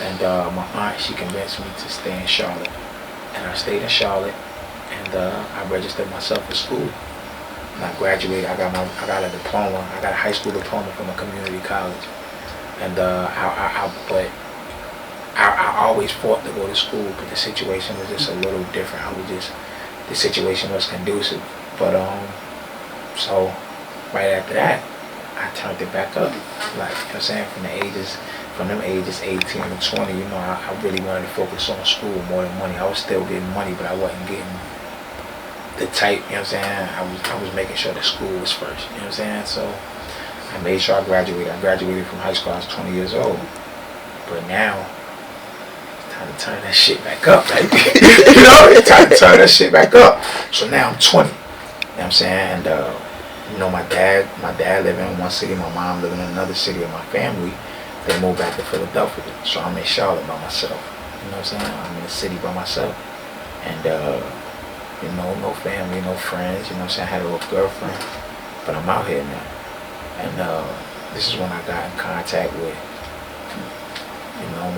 And my aunt, she convinced me to stay in Charlotte. And I stayed in Charlotte, and I registered myself for school. And I graduated. I got a diploma. I got a high school diploma from a community college. And but I always fought to go to school, but the situation was just a little different. The situation was conducive. But so right after that, I turned it back up. Like, you know what I'm saying, from them ages 18 to 20, you know, I really wanted to focus on school more than money. I was still getting money, but I wasn't getting the type, you know what I'm saying? I was making sure the school was first, you know what I'm saying? So I made sure I graduated. I graduated from high school, I was 20 years old. But now, it's time to turn that shit back up, right? You know, it's time to turn that shit back up. So now I'm 20, you know what I'm saying? And, you know, my dad living in one city, my mom living in another city, and my family, they moved back to Philadelphia. So I'm in Charlotte by myself, you know what I'm saying? I'm in the city by myself. And, you know, no family, no friends, you know what I'm saying? I had a little girlfriend, but I'm out here now. And this is when I got in contact with, you know,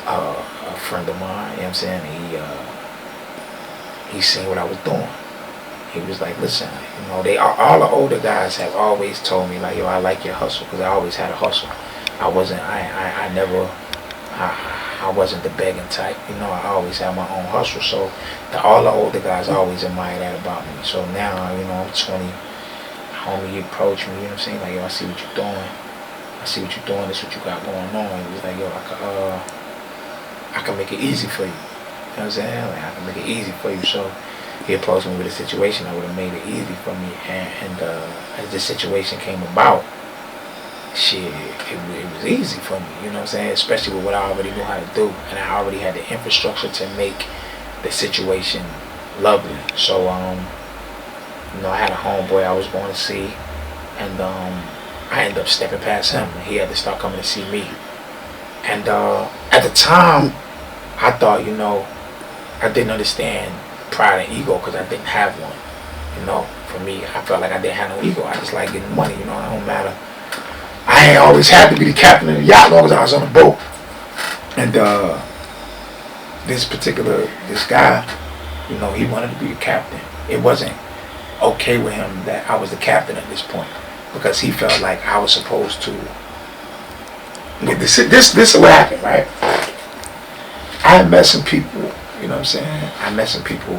a friend of mine, you know what I'm saying? He seen what I was doing. He was like, listen, you know, all the older guys have always told me, like, yo, I like your hustle, because I always had a hustle. I wasn't the begging type, you know. I always had my own hustle, so all the older guys always admire that about me. So now, you know, I'm 20, homie, he approached me, you know what I'm saying, like, yo, I see what you're doing, this is what you got going on. He was like, yo, I can make it easy for you, you know what I'm saying, like, I can make it easy for you. So he approached me with a situation that would have made it easy for me, and as this situation came about, shit, it was easy for me, you know what I'm saying, especially with what I already knew how to do, and I already had the infrastructure to make the situation lovely. So, you know, I had a homeboy I was going to see, and I ended up stepping past him, and he had to start coming to see me. And at the time, I thought, you know, I didn't understand pride and ego because I didn't have one. You know, for me, I felt like I didn't have no ego. I just like getting money, you know, it don't matter. I ain't always had to be the captain of the yacht as long as I was on the boat. And this guy, you know, he wanted to be the captain. It wasn't okay with him that I was the captain at this point, because he felt like I was supposed to this is what happened, right? I had met some people, you know what I'm saying? I met some people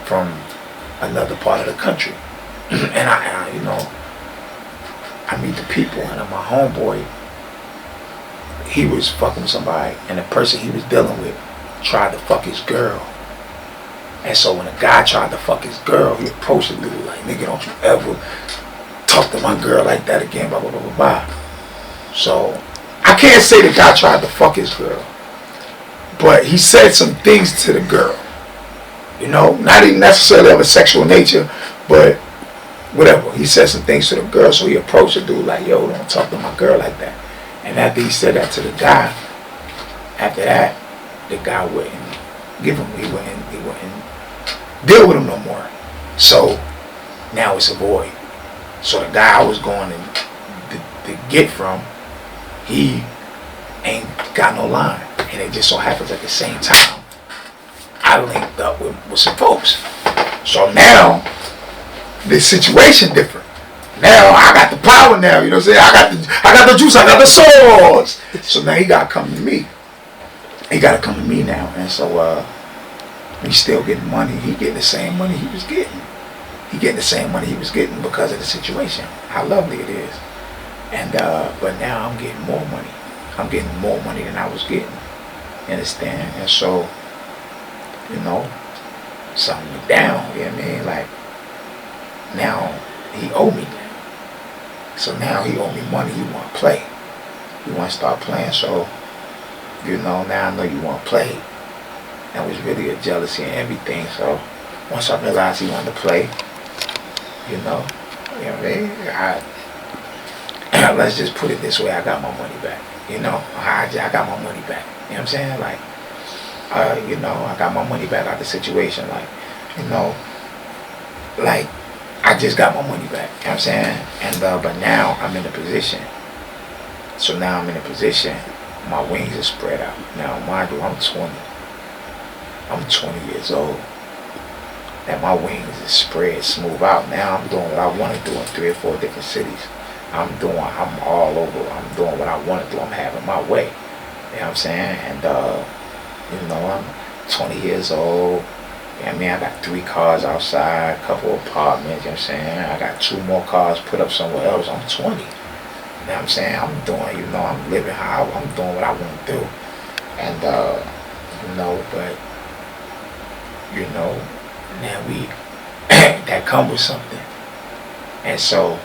from another part of the country. And I you know, I meet the people, and my homeboy, he was fucking with somebody, and the person he was dealing with tried to fuck his girl. And so when a guy tried to fuck his girl, he approached the dude like, nigga, don't you ever talk to my girl like that again, blah, blah, blah, blah, blah. So I can't say the guy tried to fuck his girl, but he said some things to the girl. You know, not even necessarily of a sexual nature, but whatever. He said some things to the girl, so he approached the dude like, yo, don't talk to my girl like that. And after he said that to the guy, after that, the guy wouldn't give him, he wouldn't deal with him no more. So now it's a void. So the guy I was going to get from, he ain't got no line. And it just so happens at the same time, I linked up with some folks. So now, the situation different. Now I got the power now, you know what I'm saying? I got the juice, I got the sauce. So now he gotta come to me. He gotta come to me now. And so he's still getting money. He getting the same money he was getting. He getting the same money he was getting because of the situation. How lovely it is. And but now I'm getting more money. I'm getting more money than I was getting. You understand? And so, you know, something went down, you know what I mean? Like, now he owe me now. So now he owe me money. He want to play. He want to start playing. So, you know, now I know you want to play. That was really a jealousy and everything. So once I realized he wanted to play, you know what I mean? Let's just put it this way, I got my money back. You know, I got my money back. You know what I'm saying? Like, you know, I got my money back out of the situation. Like, you know, like, I just got my money back. You know what I'm saying? And, but now I'm in a position. So now I'm in a position, my wings are spread out. Now, mind you, I'm 20. I'm 20 years old. And my wings is spread smooth out. Now I'm doing what I want to do in 3 or 4 different cities. I'm all over. I'm doing what I want to do. I'm having my way. You know what I'm saying? And, you know, I'm 20 years old. You know what I mean? I got 3 cars outside, a couple of apartments, you know what I'm saying? I got 2 more cars put up somewhere else. I'm 20. You know what I'm saying? I'm doing, you know, I'm living how I'm doing what I want to do. And, you know, but, you know, now that come with something. And so,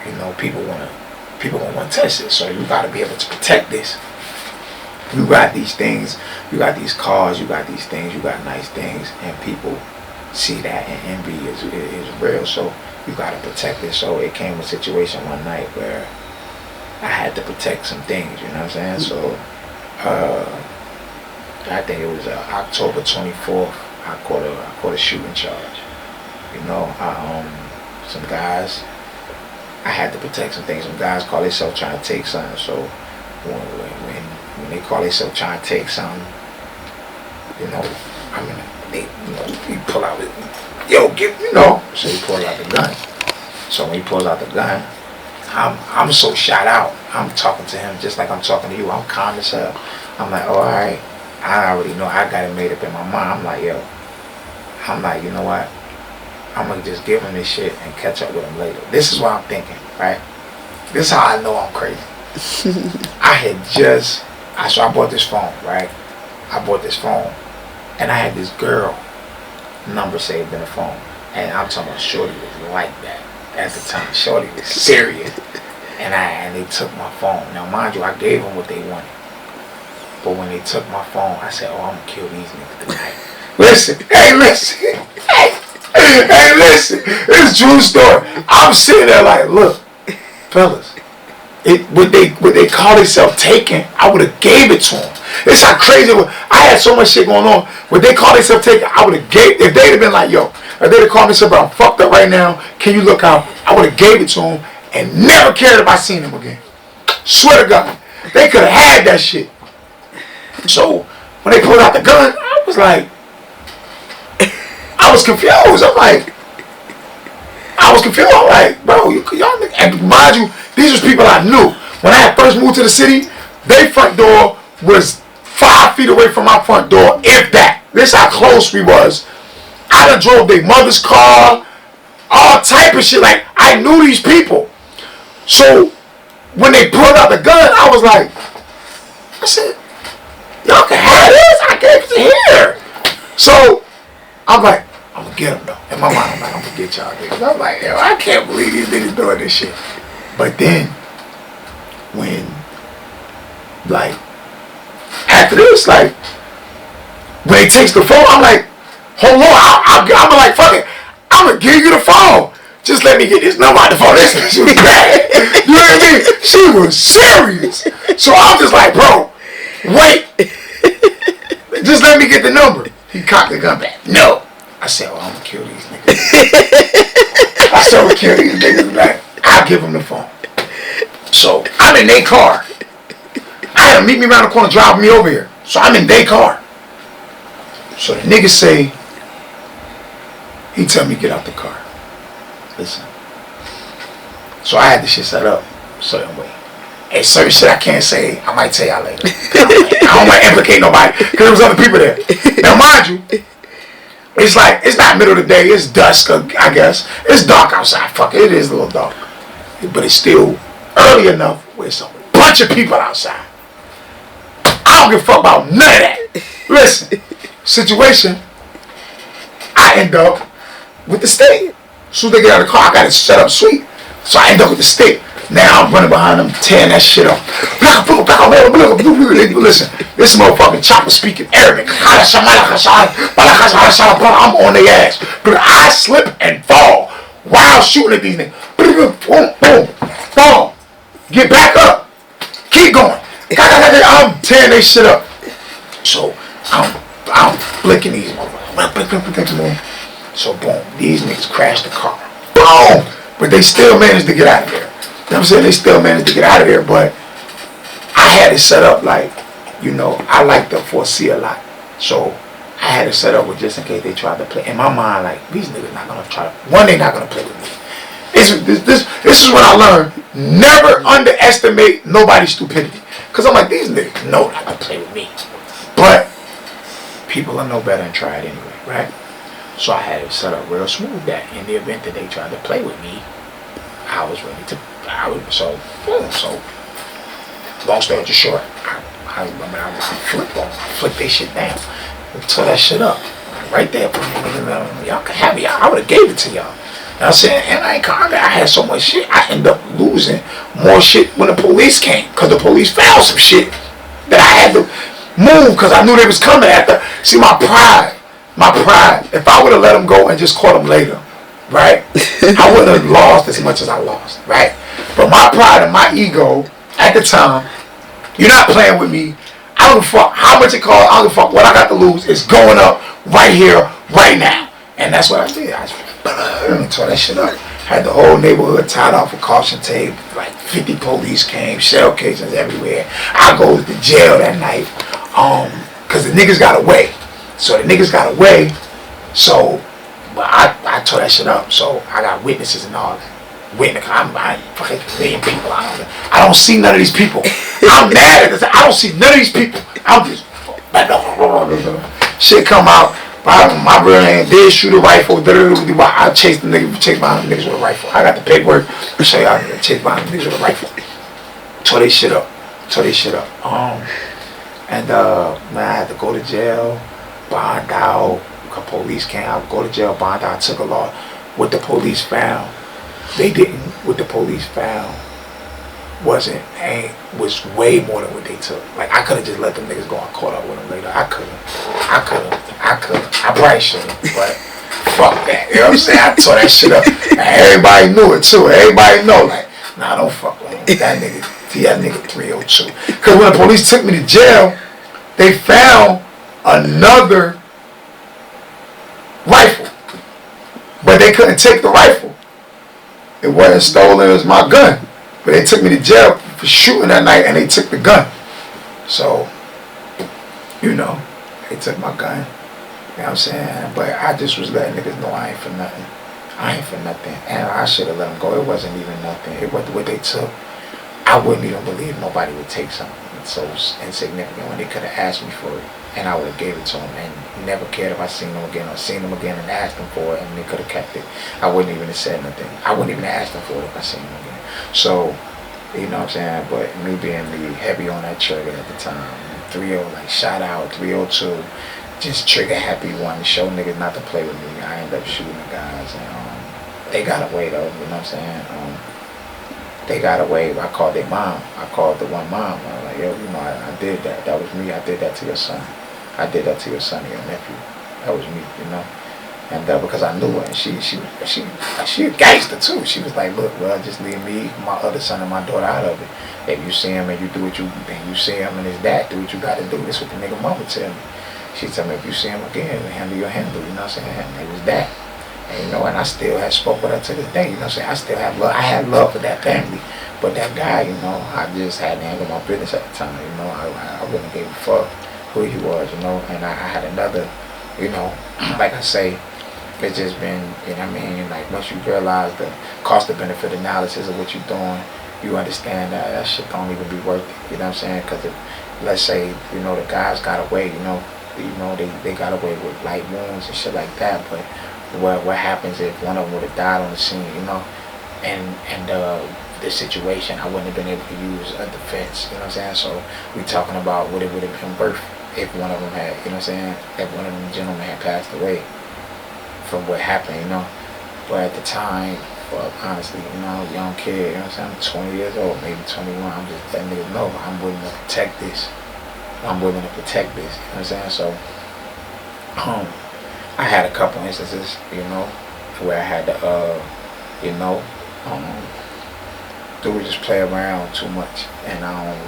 you know, people gonna want to touch this. So you gotta be able to protect this. You got these things, you got these cars, you got these things, you got nice things, and people see that, and envy is real. So you gotta protect it. So it came a situation one night where I had to protect some things, you know what I'm saying? So I think it was October 24th. I caught a shooting charge. You know, some guys, I had to protect some things. Some guys call themselves trying to take something. So when they call themselves trying to take something, you know, I mean, they, you know, he pull out it, yo, give, you know. So he pulls out the gun. So when he pulls out the gun, I'm so shot out. I'm talking to him just like I'm talking to you. I'm calm as hell. I'm like, oh, all right. I already know. I got it made up in my mind. I'm like, yo. I'm like, you know what? I'm going to just give him this shit and catch up with him later. This is what I'm thinking, right? This is how I know I'm crazy. So I bought this phone, right? I bought this phone. And I had this girl number saved in the phone. And I'm talking about Shorty was like that at the time. Shorty was serious. And they took my phone. Now, mind you, I gave them what they wanted. But when they took my phone, I said, oh, I'm going to kill these niggas tonight. Listen. Hey, listen. It's a true story. I'm sitting there like, look, fellas, would they call themselves taking, I would have gave it to them. It's how crazy it was. I had so much shit going on. Would they call themselves taking, I would have gave, if they'd have been like, yo, if they'd have called me something, I'm fucked up right now, can you look out? I would have gave it to them and never cared if I seen them again. Swear to God. They could have had that shit. So when they pulled out the gun, I was like, I was confused. I'm like, bro, y'all, and mind you, these was people I knew. When I had first moved to the city, their front door was 5 feet away from my front door, if that. This how close we was. I done drove their mother's car, all type of shit. Like, I knew these people. So, when they pulled out the gun, I was like, I said, y'all can have this? I gave it to here. So, I'm like, I'm gonna get them though. In my mind, I'm like, I'm gonna get y'all niggas. I'm like, yo, I can't believe these niggas doing this shit. But then, when, like, after this, like, when he takes the phone, I'm like, hold on, I'm like, fuck it, I'm gonna give you the phone. Just let me get this number out the phone. This she was bad. You know what I mean? She was serious. So I'm just like, bro, wait. Just let me get the number. He cocked the gun back. No. I said, well, I'm gonna kill these niggas. I said, I'm gonna kill these niggas back. I'll give them the phone. So I'm in their car. I had to meet me around the corner, drive me over here. So I'm in their car. So the nigga say, he tell me get out the car. Listen. So I had this shit set up a certain way. And certain shit I can't say, I might tell y'all later. I don't want to implicate nobody because there was other people there. Now mind you, it's like, it's not middle of the day, it's dusk, I guess. It's dark outside, fuck it is a little dark. But it's still early enough where it's a bunch of people outside. I don't give a fuck about none of that. Listen, situation, I end up with the stick. As soon as they get out of the car, I got it set up sweet. So I end up with the stick. Now I'm running behind them, tearing that shit up. Listen, this motherfucking chopper speaking Arabic. I'm on their ass. But I slip and fall while shooting at these niggas. Boom, boom, boom. Get back up. Keep going. I'm tearing their shit up. So I'm flicking these motherfuckers. So boom, these niggas crashed the car. Boom! But they still managed to get out of there. You know what I'm saying? They still managed to get out of there, but I had it set up like, you know, I like to foresee a lot. So I had it set up with just in case they tried to play. In my mind, like, these niggas not gonna try to, one, they not gonna play with me. This is what I learned. Never underestimate nobody's stupidity. Cause I'm like, these niggas know not to play with me. But people will know better and try it anyway, right? So I had it set up real smooth that in the event that they tried to play with me, I was ready to, so long story short, I flipped that shit down, tore that shit up, right there, y'all can have it, I would have gave it to y'all. And I said, and I had so much shit, I ended up losing more shit when the police came, because the police found some shit that I had to move, because I knew they was coming after. See, my pride, if I would have let them go and just caught them later, right, I wouldn't have lost as much as I lost, right? But my pride and my ego at the time, you're not playing with me. I don't give a fuck how much it costs. I don't give a fuck what I got to lose. It's going up right here, right now. And that's what I did. I tore that shit up. Had the whole neighborhood tied off with caution tape. Like 50 police came, shell casings everywhere. I go to jail that night because the niggas got away. So the niggas got away. So, but I tore that shit up. So I got witnesses and all that. I'm fucking a million people. I don't see none of these people. I'm mad at this. I don't see none of these people. I'm just shit come out. My real name did shoot a rifle. I chased behind the niggas with a rifle. I got the paperwork to show y'all. I chased behind the niggas with a rifle. Tore they shit up. And man, I had to go to jail, bond out. Police came out, go to jail, bond out. Took a law. What the police found. They didn't. What the police found was way more than what they took. Like, I could have just let them niggas go and caught up with them later. I couldn't. I probably shouldn't, but fuck that. You know what I'm saying? I tore that shit up. And everybody knew it too. Everybody know, like, nah, don't fuck with him. That nigga 302. Because when the police took me to jail, they found another rifle. But they couldn't take the rifle. It wasn't stolen, it was my gun. But they took me to jail for shooting that night and they took the gun. So, you know, they took my gun. You know what I'm saying? But I just was letting niggas know I ain't for nothing. And I should have let them go. It wasn't even nothing. It wasn't what they took. I wouldn't even believe nobody would take something so insignificant when they could have asked me for it, and I would have gave it to them, and never cared if I seen them again or seen them again and asked them for it, and they could have kept it. I wouldn't even have said nothing. I wouldn't even have asked them for it if I seen them again. So, you know what I'm saying? But me being the heavy on that trigger at the time, 3-0, like shout out 302, just trigger happy, one to show niggas not to play with me. I ended up shooting the guys, and they got away though. You know what I'm saying? They got away. I called their mom. I called the one mom. I was like, yo, you know, I did that. That was me. I did that to your son. I did that to your son and your nephew. That was me, you know. And because I knew her, and she a gangster too. She was like, look, well, just leave me, my other son, and my daughter out of it. If you see him and you do what you see him and his dad do what you got to do. This is what the nigga mama tell me. She tell me if you see him again, handle your handle. You know what I'm saying? And it was that. And, you know, and I still have spoke with her to this day. You know what I'm saying? I still have love. I had love for that family. But that guy, you know, I just had to handle my business at the time. You know, I wouldn't give a fuck who he was, you know. And I had another, you know, like I say, it's just been, you know what I mean? Like, once you realize the cost of benefit analysis of what you're doing, you understand that shit don't even be worth it. You know what I'm saying? Because if, let's say, you know, the guys got away, you know, they got away with light wounds and shit like that. But what happens if one of them would have died on the scene, you know? And the situation, I wouldn't have been able to use a defense, you know what I'm saying? So we talking about what it would have been worth if one of them had, you know what I'm saying? If one of them gentlemen had passed away from what happened, you know. But at the time, well, honestly, you know, young kid, you know what I'm saying? I'm 20 years old, maybe 21. I'm just letting niggas know I'm willing to protect this. I'm willing to protect this, you know what I'm saying? So, I had a couple instances, you know, where I had to, you know, dude just play around too much, and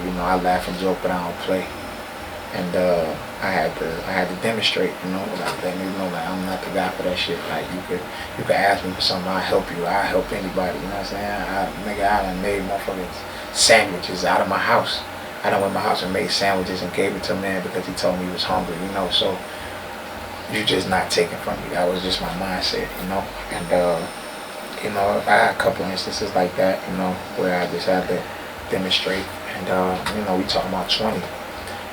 you know, I laugh and joke, but I don't play. And I had to demonstrate, you know, like let me know, like I'm not the guy for that shit. Like you could ask me for something, I'll help you. I'll help anybody, you know what I'm saying? I done made motherfucking sandwiches out of my house. I done went to my house and made sandwiches and gave it to a man because he told me he was hungry, you know. So you just not taking from me. That was just my mindset, you know. And you know, I had a couple instances like that, you know, where I just had to demonstrate. And you know, we talking about 20.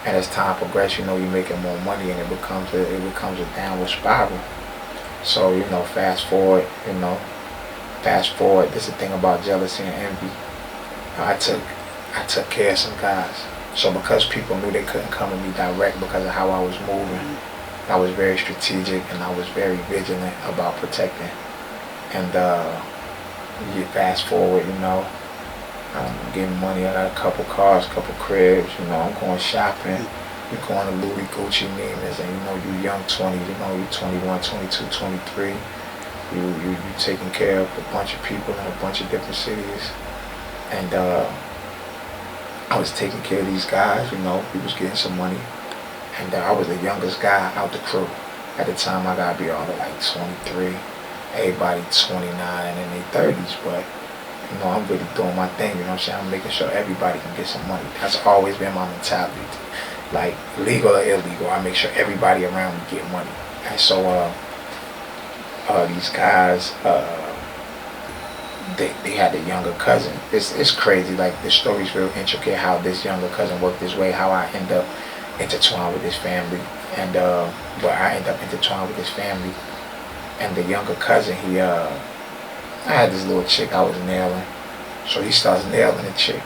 And as time progresses, you know, you're making more money, and it becomes a downward spiral. So, you know, fast forward. This is the thing about jealousy and envy. I took care of some guys. So because people knew they couldn't come to me direct because of how I was moving, I was very strategic and I was very vigilant about protecting. And you fast forward, you know, I'm getting money. I got a couple cars, a couple cribs, you know, I'm going shopping. You're going to Louis, Gucci, Neiman's, and you know, you young 20, you know, you 21, 22, 23. You taking care of a bunch of people in a bunch of different cities. And I was taking care of these guys, you know, we was getting some money. And I was the youngest guy out the crew. At the time, I got to be all at like 23. Everybody 29 and in their 30s, but you know, I'm really doing my thing, you know what I'm saying? I'm making sure everybody can get some money. That's always been my mentality. Like, legal or illegal, I make sure everybody around me get money. And so, these guys, they had a younger cousin. It's crazy, like, the story's real intricate, how this younger cousin worked his way, how I end up intertwined with his family. And, but I end up intertwined with his family. And the younger cousin, I had this little chick I was nailing. So he starts nailing the chick.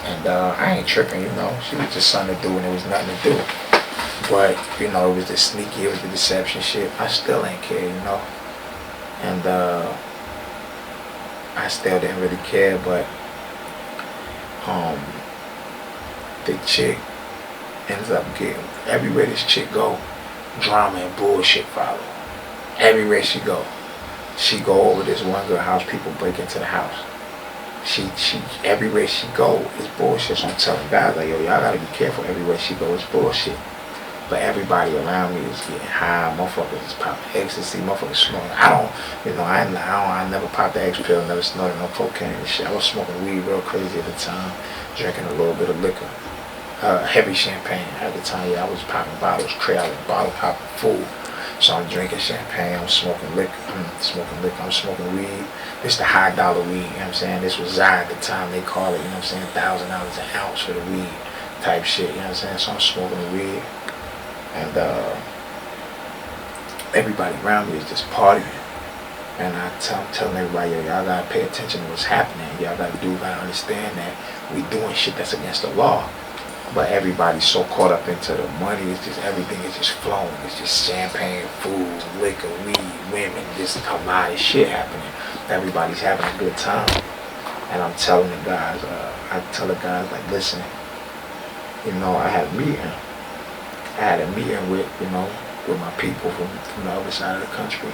And I ain't tripping, you know. She was just something to do and there was nothing to do. But, you know, it was the sneaky, it was the deception shit. I still ain't care, you know. And I still didn't really care, but the chick ends up getting, everywhere this chick go, drama and bullshit follow. Everywhere she go over this one girl house, people break into the house. She everywhere she go is bullshit. So I'm telling guys like, yo, y'all gotta be careful. Everywhere she go is bullshit. But everybody around me is getting high. Motherfuckers is popping ecstasy. Motherfuckers smoking. I never popped the X pill. Never snorted no cocaine and shit. I was smoking weed real crazy at the time, drinking a little bit of liquor, heavy champagne at the time. Yeah, I was popping bottles, crayola, bottle popping, food. So I'm drinking champagne, I'm smoking liquor, I'm smoking weed. It's the high dollar weed, you know what I'm saying? This was Zy at the time, they call it, you know what I'm saying, $1,000 an ounce for the weed type shit, you know what I'm saying? So I'm smoking the weed, and everybody around me is just partying. And I'm telling everybody, yo, y'all gotta pay attention to what's happening. Y'all gotta understand that we doing shit that's against the law. But everybody's so caught up into the money. It's just everything is just flowing. It's just champagne, food, liquor, weed, women. Just a lot of shit happening. Everybody's having a good time. And I'm telling the guys, I tell the guys like, listen, you know, I had a meeting with, you know, with my people from the other side of the country.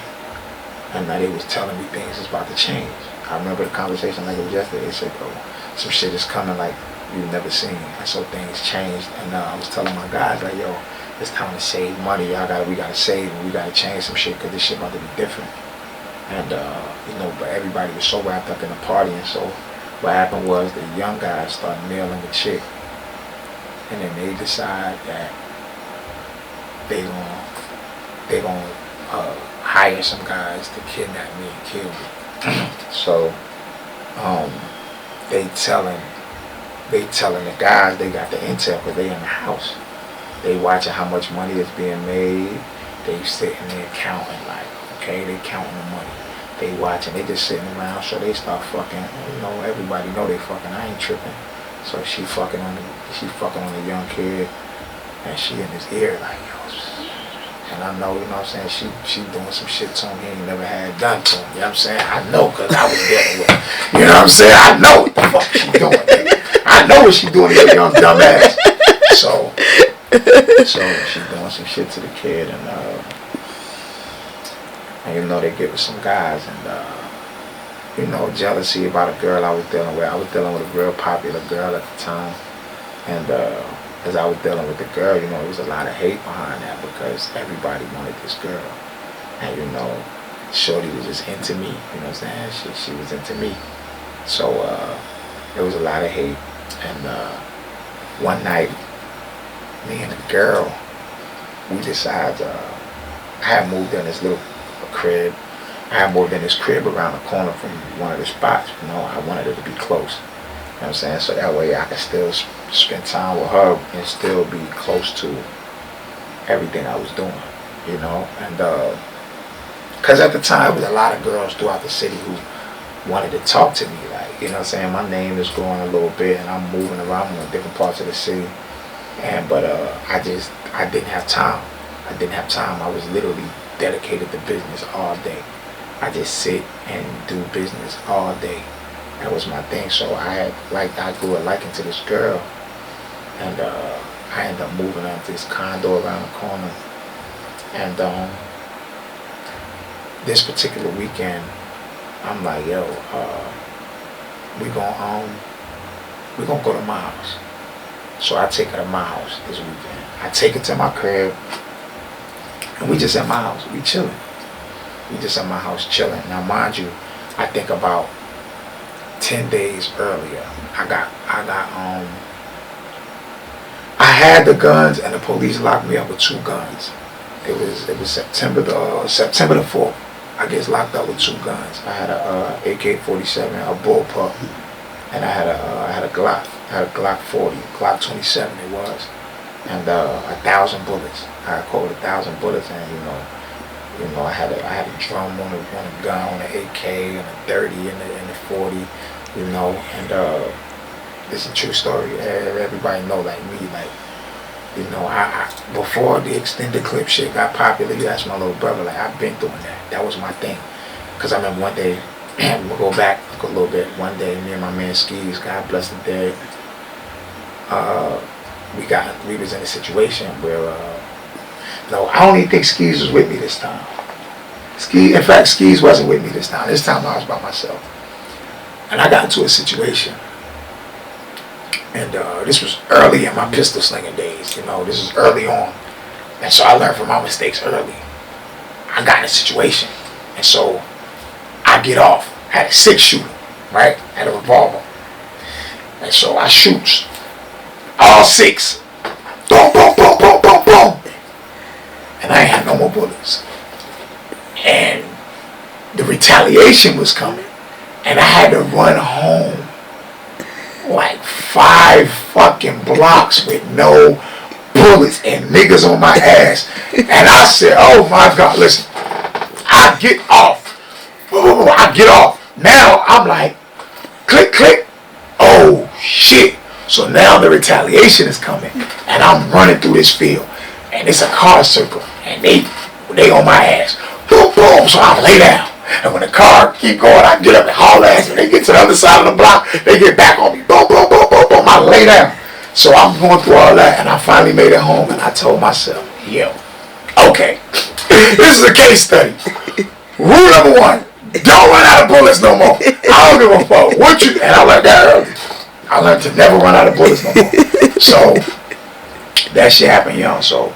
And now they was telling me things is about to change. I remember the conversation like it was yesterday. They said, oh, some shit is coming like you've never seen. And so things changed. And I was telling my guys like, yo, it's time to save money. We gotta save and we gotta change some shit because this shit about to be different. And, you know, but everybody was so wrapped up in the party. And so what happened was the young guys started nailing the chick. And then they decide that they gonna hire some guys to kidnap me and kill me. So they telling the guys they got the intel because they in the house. They watching how much money is being made. They sitting there counting like, okay, they counting the money. They watching, they just sitting around, so they start fucking. You know, everybody know they fucking. I ain't tripping. So she fucking on the young kid, and she in his ear like, yo. And I know, you know what I'm saying, she doing some shit to him he ain't never had done to him. You know what I'm saying? I know because I was dealing with her. You know what I'm saying? I know what the fuck she doing, nigga. I know what she doing to your young dumbass. So she doing some shit to the kid, and you know, they get with some guys, and you know, jealousy about a girl I was dealing with. I was dealing with a real popular girl at the time, and as I was dealing with the girl, you know, there was a lot of hate behind that because everybody wanted this girl. And, you know, shorty was just into me, you know what I'm saying? She was into me. So, there was a lot of hate. And one night, me and the girl, we decided, I had moved in this little crib. I had moved in this crib around the corner from one of the spots. You know, I wanted it to be close. You know what I'm saying? So that way I could still spend time with her and still be close to everything I was doing, you know? And because at the time, there was a lot of girls throughout the city who wanted to talk to me, like, you know what I'm saying? My name is growing a little bit and I'm moving around in different parts of the city. But I didn't have time. I was literally dedicated to business all day. I just sit and do business all day. That was my thing. So I grew a liking to this girl, and I ended up moving on to this condo around the corner. And this particular weekend, I'm like, yo, we gonna go to my house. So I take her to my house this weekend. I take her to my crib, and we just at my house. We chilling. We just at my house chilling. Now, mind you, I think about 10 days earlier, I had the guns, and the police locked me up with 2 guns. It was September the 4th. I get locked up with 2 guns. I had a AK-47, a bullpup, and I had a Glock. I had a Glock 40, Glock 27 it was, and 1,000 bullets. I called 1,000 bullets, and you know, I had a drum on a gun, on an AK, and a 30, and the 40, you know, and it's a true story. Everybody know like me, like, you know, I before the extended clip shit got popular, you ask my little brother, like, I've been doing that. That was my thing. Because I remember one day, we'll go back a little bit, one day, me and my man Skis, God bless the dead, we was in a situation where, no, I don't even think Skis was with me this time. In fact, Skis wasn't with me this time. This time I was by myself. And I got into a situation. And this was early in my pistol slinging days, you know, this is early on. And so I learned from my mistakes early. I got in a situation. And so I get off. I had a 6-shooter, right? I had a revolver. And so I shoots all 6. Boom, boom, boom, boom, boom, boom. And I ain't had no more bullets. retaliation was coming. And I had to run home like 5 fucking blocks with no bullets and niggas on my ass. And I said, oh my God, listen, I get off. I get off. Now I'm like, click, click. Oh shit. So now the retaliation is coming. And I'm running through this field. And it's a car circle. And they on my ass. Boom, boom. So I lay down. And when the car keep going, I get up and haul ass. When they get to the other side of the block, they get back on me. Boom, boom, boom, boom, boom. I lay down. So I'm going through all that. And I finally made it home. And I told myself, yo, okay, this is a case study. Rule number 1, don't run out of bullets no more. I don't give a fuck what you, and I learned that early. I learned to never run out of bullets no more. So that shit happened young. So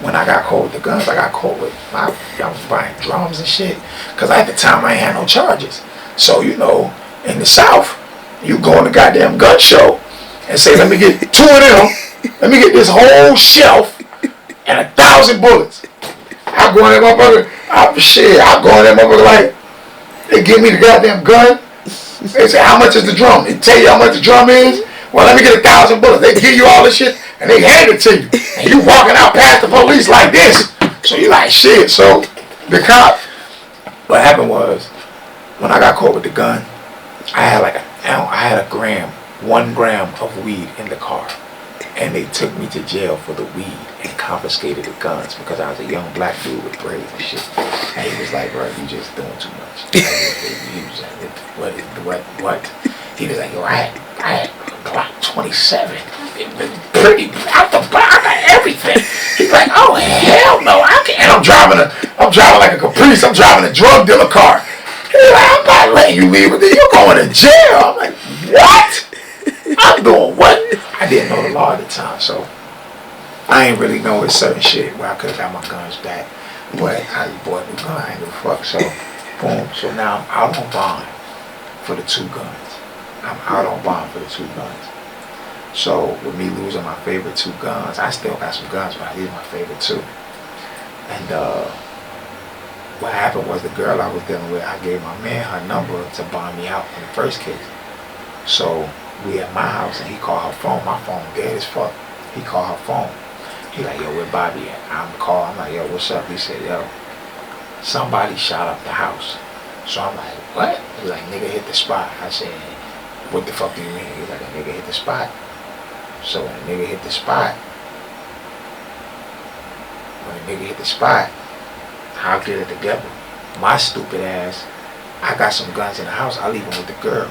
when I got caught with the guns, I got caught with I was buying drums and shit. Cause at the time I ain't had no charges. So you know, in the South, you go in the goddamn gun show and say, let me get 2 of them, let me get this whole shelf and 1,000 bullets. I go in that motherfucker, I go in that motherfucker like, they give me the goddamn gun. They say, how much is the drum? They tell you how much the drum is. Well, let me get 1,000 bullets. They give you all this shit and they hand it to you. And you walking out past the police like this. So you like, shit. So the cop, what happened was, when I got caught with the gun, I had a gram, 1 gram of weed in the car. And they took me to jail for the weed and confiscated the guns because I was a young black dude with braids and shit. And he was like, bro, you just doing too much. He was like, what? He was like, yo, I had Glock 27. Pretty out the box, I got everything. He's like, oh hell no, and I'm driving like a Caprice. I'm driving a drug dealer car. He's like, I'm not letting you leave with it. You're going to jail. I'm like, what? I'm doing what? I didn't know the law at the time, so I ain't really know it's certain shit where I could have got my guns back. But I bought a new gun, I ain't give a fuck. So boom. So now I'm out on bond for the 2 guns. I'm out on bond for the 2 guns. So with me losing my favorite 2 guns, I still got some guns, but these are my favorite 2. And what happened was the girl I was dealing with, I gave my man her number to bond me out in the first case. So we at my house and he called her phone. My phone dead as fuck. He called her phone. He like, yo, where Bobby at? I'm like, yo, what's up? He said, yo, somebody shot up the house. So I'm like, what? He like, nigga hit the spot. I said, what the fuck do you mean? He's like, a nigga hit the spot. So when a nigga hit the spot, I'll get it together. My stupid ass, I got some guns in the house. I leave them with the girl.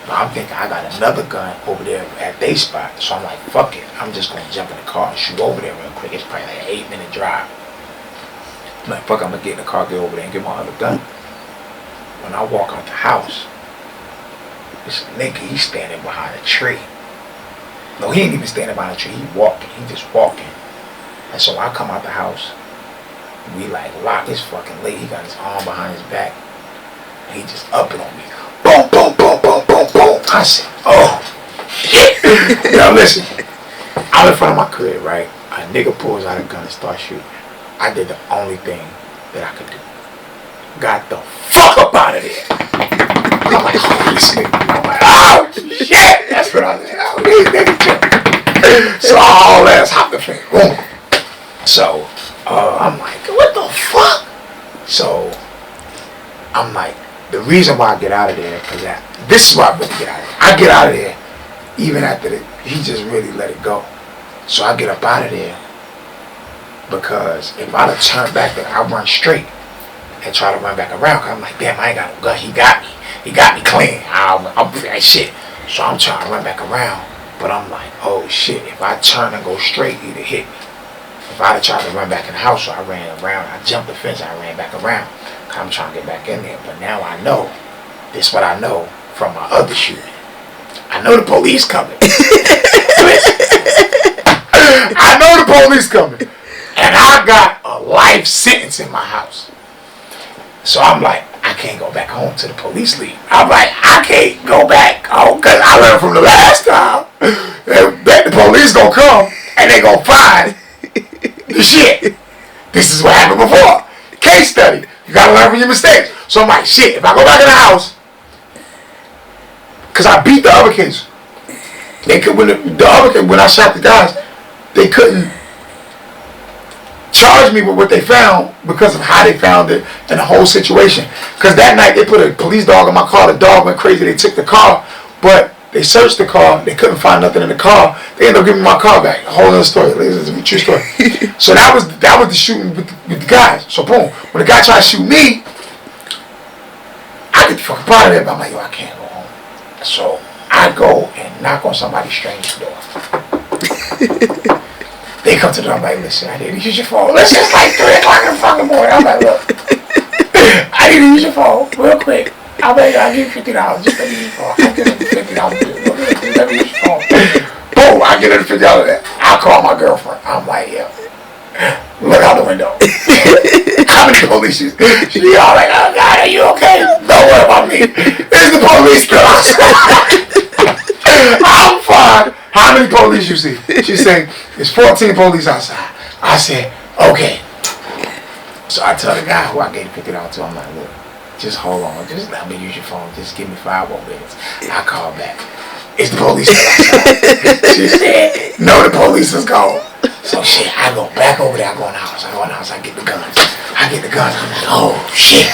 But I'm thinking I got another gun over there at their spot. So I'm like, fuck it. I'm just going to jump in the car and shoot over there real quick. It's probably like an 8-minute drive. I'm like, fuck, I'm going to get in the car, get over there and get my other gun. When I walk out the house, this nigga, he's standing behind a tree. No, he ain't even standing behind a tree. He walking. He just walking. And so I come out the house. We like lock his fucking leg. He got his arm behind his back. And he just up it on me. Boom, boom, boom, boom, boom, boom. I said, oh, shit. Now listen, I'm in front of my crib, right? A nigga pulls out a gun and starts shooting. I did the only thing that I could do. Got the fuck up out of there. I'm like, oh, this nigga. I'm like, oh, shit. That's what I was like, oh, these niggas. So all ass hopped the thing. Boom. So, I'm like, what the fuck? So, I'm like, the reason why I get out of there, because this is why I really get out of there. I get out of there even after he just really let it go. So I get up out of there because if I'd have turned back, then I run straight and try to run back around. Cause I'm like, damn, I ain't got no gun. He got me. He got me clean. I'm that shit. So I'm trying to run back around. But I'm like, oh shit, if I turn and go straight, he'd have hit me. If I'd have tried to run back in the house, so I ran around. I jumped the fence, I ran back around. I'm trying to get back in there, but now I know. This is what I know from my other shooting. I know the police coming. I know the police coming. And I got a life sentence in my house. So I'm like, I can't go back home to the police leave. I'm like, I can't go back home because I learned from the last time that the police gonna come and they gonna find the shit. This is what happened before. Case study. You gotta learn from your mistakes. So I'm like, shit, if I go back in the house, because I beat the other kids. They could, when I shot the guys, they couldn't charge me with what they found because of how they found it and the whole situation. Because that night they put a police dog in my car. The dog went crazy. They took the car, but they searched the car. They couldn't find nothing in the car. They ended up giving me my car back. A whole other story. This is a true story. So that was the shooting with the guys. So boom, when the guy tried to shoot me, I get the fucking part of it, but I'm like, yo, I can't go home. So I go and knock on somebody's strange door. They come to the door, I'm like, listen, I need to use your phone. Listen, it's like 3 o'clock in the fucking morning. I'm like, look, I need to use your phone real quick. I'm like, I'll give you $50. Just let me use your phone. I'll give you $50. Let me use your phone. Boom, I get her $50 there. I call my girlfriend. I'm like, yo, look out the window. How many police? She all like, oh God, are you okay? Don't worry about me. There's the police still outside. I'm fine. How many police you see? She said, there's 14 police outside. I said, okay. So I tell the guy who I gave $50 to, I'm like, look, just hold on. Just let me use your phone. Just give me 5 more minutes. I call back. Is the police still outside? She said, no, the police is gone. So shit, I go back over there. I go in the house. I get the guns. I'm like, oh shit.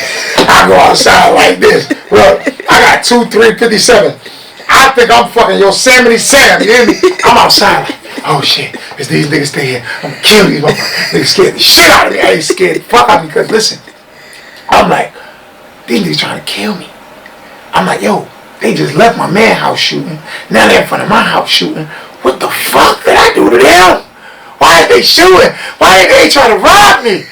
I go outside like this. Look, I got 2, 3, 57. I think I'm fucking Yosemite Sam, you hear me? I'm outside like, oh shit, if these niggas stay here, I'm gonna kill these motherfuckers. Niggas scared the shit out of me. I ain't scared the fuck out of me because listen, I'm like, these niggas trying to kill me. I'm like, yo, they just left my man house shooting. Now they're in front of my house shooting. What the fuck did I do to them? Why are they shooting? Why did they try to rob me?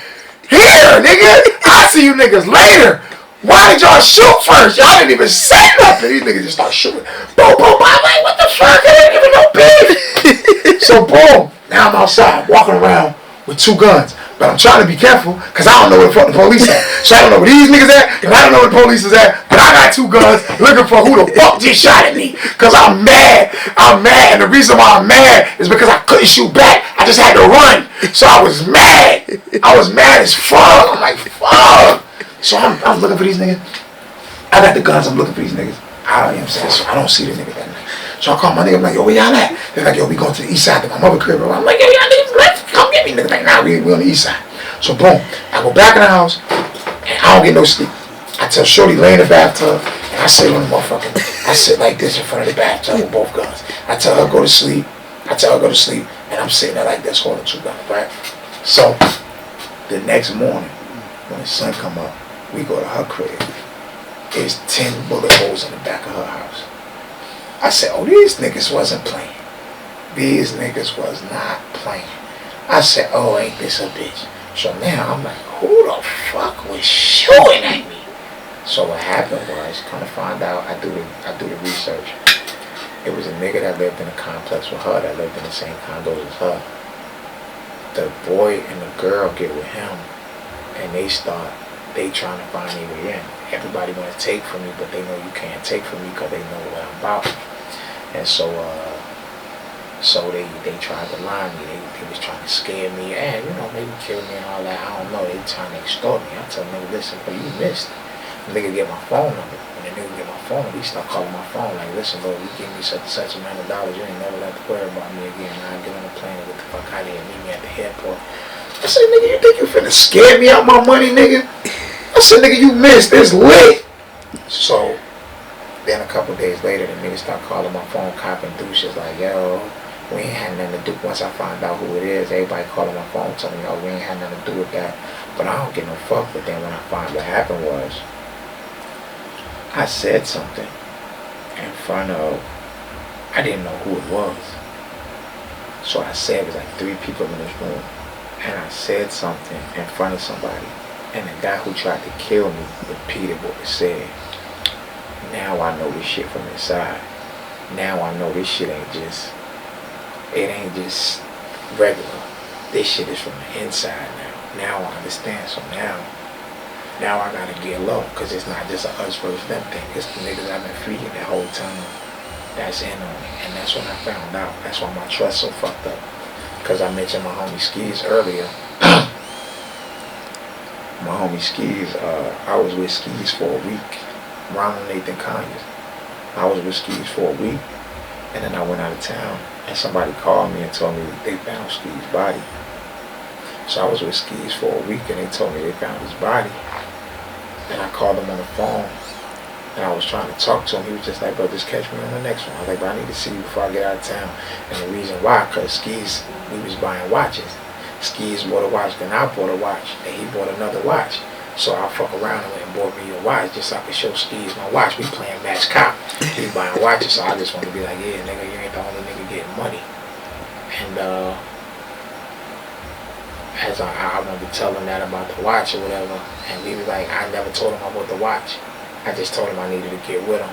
Here, nigga, I'll see you niggas later. Why did y'all shoot first? Y'all didn't even say nothing. These niggas just start shooting. Boom, boom, boom. I'm like, what the fuck? I didn't even know beef. So boom, now I'm outside walking around with 2 guns. But I'm trying to be careful because I don't know where the fuck the police at. So I don't know where these niggas at and I don't know where the police is at. But I got 2 guns looking for who the fuck just shot at me. Because I'm mad. I'm mad. And the reason why I'm mad is because I couldn't shoot back. I just had to run. So I was mad. I was mad as fuck. I'm like, fuck. So I'm looking for these niggas. I got the guns, I'm looking for these niggas. I don't see the nigga that night. So I call my nigga, I'm like, yo, where y'all at? They're like, yo, we going to the east side to my mother crib. I'm like, yo, y'all niggas, let's come get me. Niggas like, nah, we on the east side. So boom, I go back in the house, and I don't get no sleep. I tell Shorty, lay in the bathtub, and I sit on the motherfucking, I sit like this in front of the bathtub with both guns. I tell her go to sleep, and I'm sitting there like this holding 2 guns, right? So, the next morning, when the sun come up, we go to her crib. There's 10 bullet holes in the back of her house. I said, oh, these niggas wasn't playing. These niggas was not playing. I said, oh, ain't this a bitch? So now I'm like, who the fuck was shooting at me? So what happened was, kind of find out, I do the research. It was a nigga that lived in a complex with her, that lived in the same condos as her. The boy and the girl get with him, and they trying to find their way in. Everybody want to take from me, but they know you can't take from me because they know what I'm about. And so they tried to lie me. They was trying to scare me and, maybe kill me and all that. I don't know. They trying to extort me. I tell them, nigga, listen, but you missed. The nigga get my phone number. When the nigga get my phone, he start calling my phone like, listen, bro, you give me such amount of dollars, you ain't never have to worry about me again. I'll get on the plane and get the fuck out of here and meet me at the airport. I said, nigga, you think you finna scare me out my money, nigga? I said, nigga, you missed. It's lit. So, then a couple days later, the nigga start calling my phone, copping douches like, yo, we ain't had nothing to do. Once I find out who it is, everybody calling my phone telling me, yo, we ain't had nothing to do with that. But I don't get no fuck. But then when I find what happened was, I said something in front of, I didn't know who it was. So I said, it was like 3 people in this room. And I said something in front of somebody. And the guy who tried to kill me repeated what was said. Now I know this shit from inside. Now I know this shit ain't just regular. This shit is from the inside now. Now I understand. So now I gotta get low. Because it's not just a us versus them thing. It's the niggas I've been feeding that whole time that's in on me. And that's when I found out. That's why my trust so fucked up. Because I mentioned my homie Skis earlier. My homie Skis, I was with Skis for a week. Ronald Nathan Conyers. I was with Skis for a week, and then I went out of town, and somebody called me and told me they found Skis' body. So I was with Skis for a week, and they told me they found his body. And I called him on the phone, and I was trying to talk to him. He was just like, bro, just catch me on the next one. I was like, bro, I need to see you before I get out of town. And the reason why, because Skis, we was buying watches. Skis bought a watch, then I bought a watch, and he bought another watch. So I fuck around and bought me a watch just so I could show Skis my watch. We playing match cop. We buying watches, so I just want to be like, yeah, nigga, you ain't the only nigga getting money. And as I wanted to tell him that about the watch or whatever, and he was like, I never told him I bought the watch. I just told him I needed to get with him.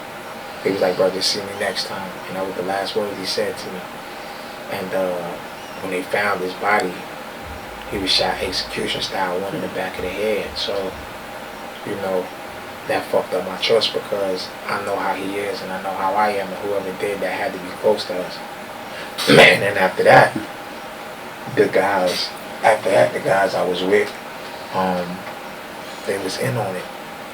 He was like, bro, just see me next time. And that was the last words he said to me. And when they found his body, he was shot execution style, one in the back of the head. So, you know, that fucked up my trust because I know how he is and I know how I am, and whoever did that had to be close to us. And then after that, the guys I was with, they was in on it.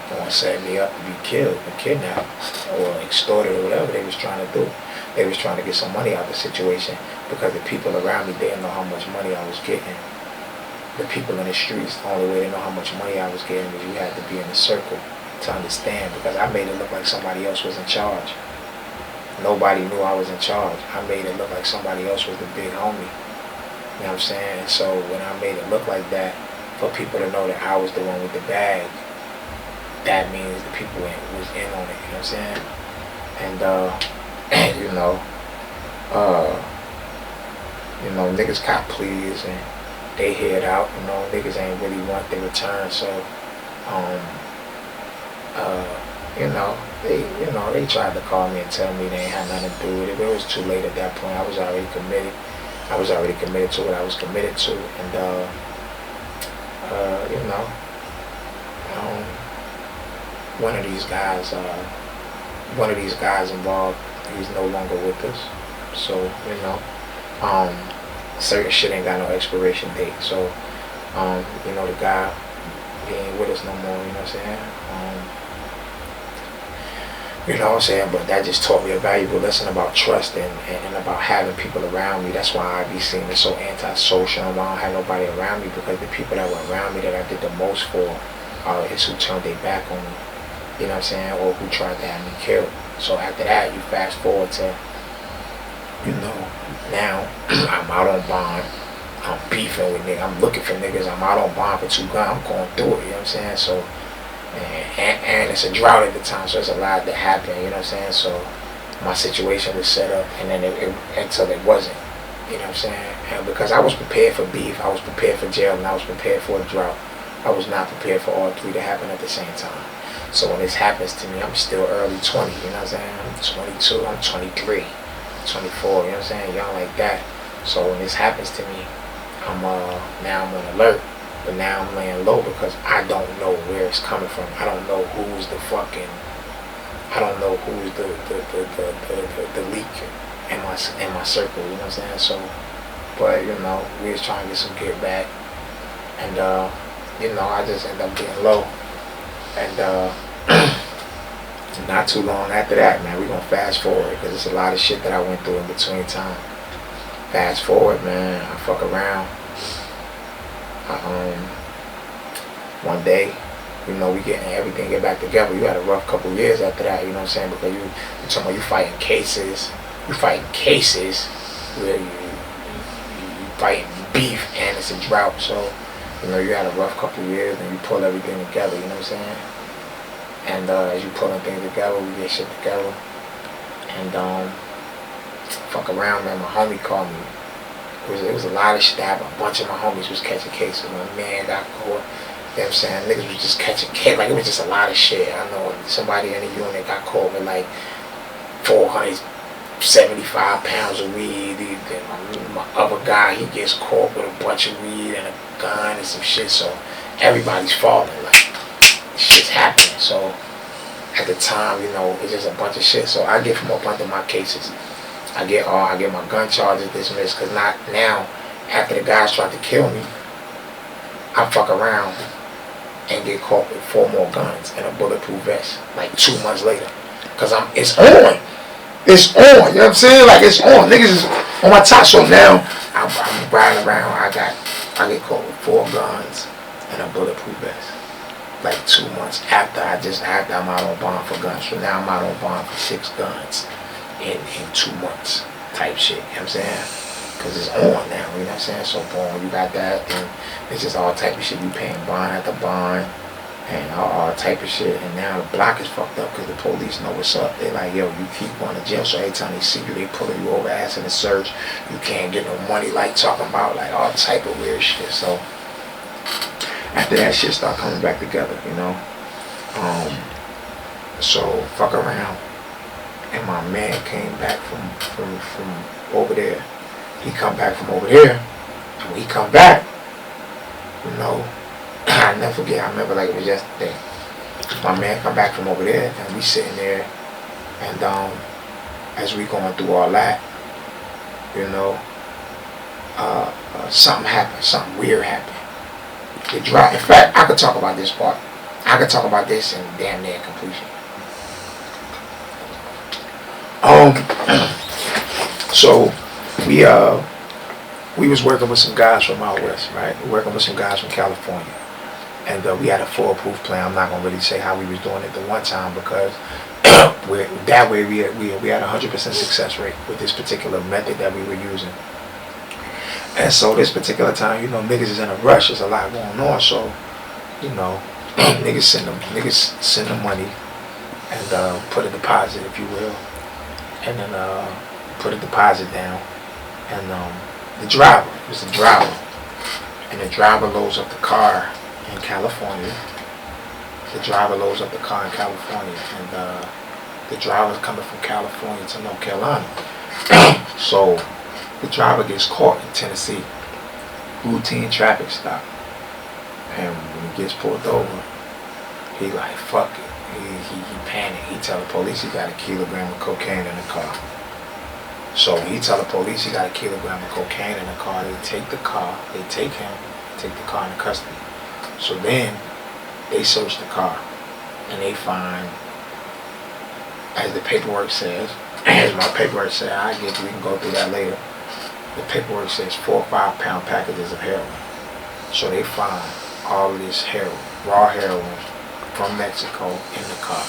They want to set me up to be killed or kidnapped or extorted or whatever they was trying to do. They was trying to get some money out of the situation because the people around me didn't know how much money I was getting. The people in the streets, the only way to know how much money I was getting was you had to be in a circle to understand, because I made it look like somebody else was in charge. Nobody knew I was in charge. I made it look like somebody else was the big homie. You know what I'm saying? And so when I made it look like that, for people to know that I was the one with the bag, that means the people was in on it, you know what I'm saying? And niggas cop pleas and they head out, niggas ain't really want their return, so they tried to call me and tell me they ain't had nothing to do with it. It was too late at that point. I was already committed. I was already committed to what I was committed to, and one of these guys involved, he's no longer with us. So, certain shit ain't got no expiration date. So, the guy, he ain't with us no more, you know what I'm saying? But that just taught me a valuable lesson about trust and about having people around me. That's why I be seeming so antisocial and why I don't have nobody around me, because the people that were around me that I did the most for is who turned their back on me. You know what I'm saying? Or who tried to have me killed. So after that, you fast forward to, now I'm out on bond. I'm beefing with niggas. I'm looking for niggas. I'm out on bond for 2 guns. I'm going through it, you know what I'm saying? So, and it's a drought at the time, so it's a lot that happened, you know what I'm saying? So my situation was set up, and then until it wasn't, you know what I'm saying? And because I was prepared for beef, I was prepared for jail, and I was prepared for a drought. I was not prepared for all three to happen at the same time. So when this happens to me, I'm still early 20, you know what I'm saying? I'm 22, I'm 23, 24, you know what I'm saying? Young like that. So when this happens to me, now I'm on alert, but now I'm laying low because I don't know where it's coming from. I don't know who's the leak in my circle, you know what I'm saying? So, but we was trying to get some get back, and I just ended up getting low, and not too long after that, man, we gonna fast forward because it's a lot of shit that I went through in between time. Fast forward, man, I fuck around. One day, we getting everything get back together. You had a rough couple years after that, you know what I'm saying? Because you talking about you fighting cases, you fighting beef, and it's a drought. So, you had a rough couple years, and you pull everything together, you know what I'm saying? And as you pulling things together, we get shit together. And fuck around, man, my homie called me. It was a lot of shit that happened. A bunch of my homies was catching cases. My man got caught. You know what I'm saying? Niggas was just catching cases. Like, it was just a lot of shit. I know somebody in the unit got caught with like 475 pounds of weed. My other guy, he gets caught with a bunch of weed and a gun and some shit. So everybody's falling. Like, shit's happening. So at the time, it's just a bunch of shit. So I get from a bunch of my cases. I get my gun charges dismissed, because not now, after the guys tried to kill me, I fuck around and get caught with 4 more guns and a bulletproof vest like 2 months later. Cause it's on. It's on. You know what I'm saying? Like it's on. Niggas is on my top. So now I'm riding around. I get caught with 4 guns and a bulletproof vest. Like 2 months after I'm out on bond for guns. So now I'm out on bond for 6 guns in 2 months type shit. You know what I'm saying? Cause it's on now. You know what I'm saying? So boom, you got that. And it's just all type of shit. You paying bond after bond. And all type of shit, and now the block is fucked up because the police know what's up. They like, yo, you keep going to jail, so every time they see you, they pulling you over, asking to search. You can't get no money, like talking about like all type of weird shit. So after that shit start coming back together, you know. So fuck around, and my man came back from over there. He come back from over there, and when he come back, you know. I never forget, I remember like it was yesterday. My man come back from over there and we sitting there, and as we going through all that, you know, something happened, something weird happened. In fact, I could talk about this part. I could talk about this in damn near completion. So we was working with some guys from out west, right? Working with some guys from California. And we had a foolproof plan. I'm not gonna really say how we was doing it the one time because that way we had 100% success rate with this particular method that we were using. And so this particular time, you know, niggas is in a rush. There's a lot going on. So, you know, niggas send them money and put a deposit, if you will, and then put a deposit down. And the driver, and the driver loads up the car in California. The driver loads up the car in California, and the driver's coming from California to North Carolina. So the driver gets caught in Tennessee, routine traffic stop, and when he gets pulled over, he like fuck it. He panicked. He tell the police he got a kilogram of cocaine in the car. So he tell the police he got a kilogram of cocaine in the car. They take the car. They take the car into custody. So then they search the car and they find, as the paperwork says, as my paperwork says, we can go through that later. The paperwork says 4 or 5 pound packages of heroin. So they find all of this heroin, raw heroin from Mexico in the car.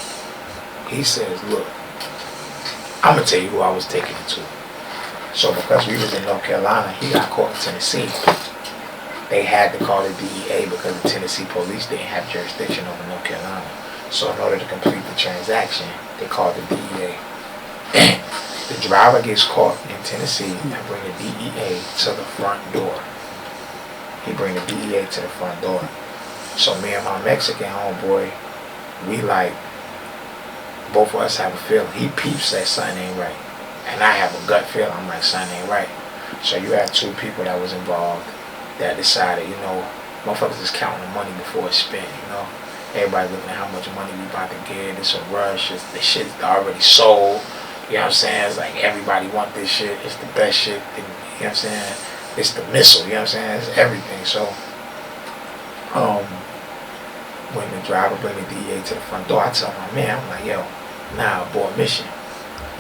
He says, look, I'm gonna tell you who I was taking it to. So because we was in North Carolina, he got caught in Tennessee. They had to call the DEA because the Tennessee police didn't have jurisdiction over North Carolina. So in order to complete the transaction, they called the DEA. The driver gets caught in Tennessee and bring the DEA to the front door. He bring the DEA to the front door. So me and my Mexican homeboy, we like, both of us have a feeling. He peeps that something ain't right. And I have a gut feeling. I'm like, something ain't right. So you have 2 people that was involved that decided, you know, motherfuckers is counting the money before it's spent, you know. Everybody looking at how much money we about to get. It's a rush. The shit's already sold. You know what I'm saying? It's like everybody want this shit. It's the best shit. You know what I'm saying? It's the missile. You know what I'm saying? It's everything. So, when the driver bring the DEA to the front door, I tell my man, I'm like, yo, nah, abort mission.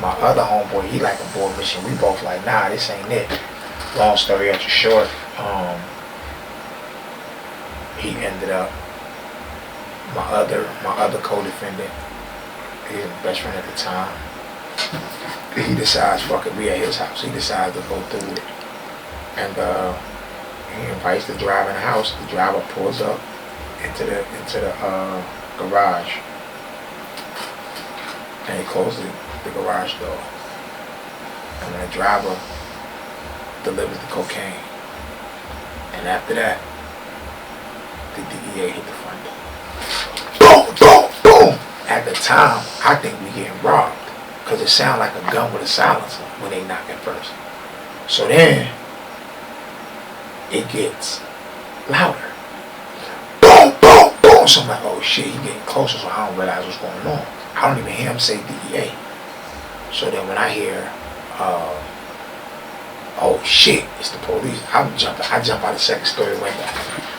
My other homeboy, he like abort mission. We both like, nah, this ain't it. Long story extra short, he ended up, my other co-defendant, his best friend at the time, he decides, fuck it, we at his house. He decides to go through it. And he invites the driver in the house. The driver pulls up into the garage. And he closes the garage door. And the driver delivers the cocaine. And after that, the DEA hit the front door. Boom, boom, boom. At the time, I think we getting robbed. Because it sounded like a gun with a silencer when they knock at first. So then, it gets louder. Boom, boom, boom. So I'm like, oh shit, he getting closer, so I don't realize what's going on. I don't even hear him say DEA. So then when I hear, oh shit, it's the police, I jump out the second story window.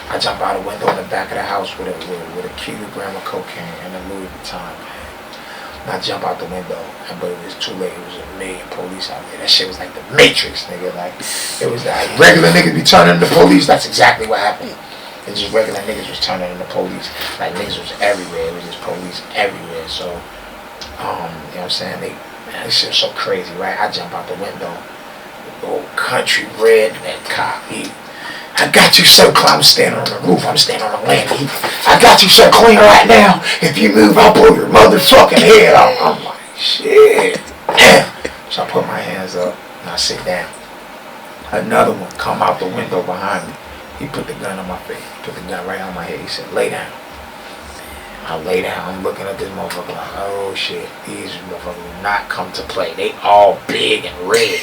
I jump out the window in the back of the house with a kilogram of cocaine and a Louis Vuitton bag. And I jump out the window, but it was too late. It was a million police out there. That shit was like the Matrix, nigga. Like, it was like regular niggas be turning into police. That's exactly what happened. It's just regular niggas was turning into police. Like, niggas was everywhere. It was just police everywhere. So, you know what I'm saying? This shit was so crazy, right? I jump out the window. Old country redneck cop. I got you so clean. I'm standing on the roof. I'm standing on the landing. I got you so clean right now. If you move, I'll blow your motherfucking head off. I'm like, shit. So I put my hands up and I sit down. Another one come out the window behind me. He put the gun on my face. Put the gun right on my head. He said, lay down. I lay down. I'm looking at this motherfucker like, oh shit. These motherfuckers will not come to play. They all big and red.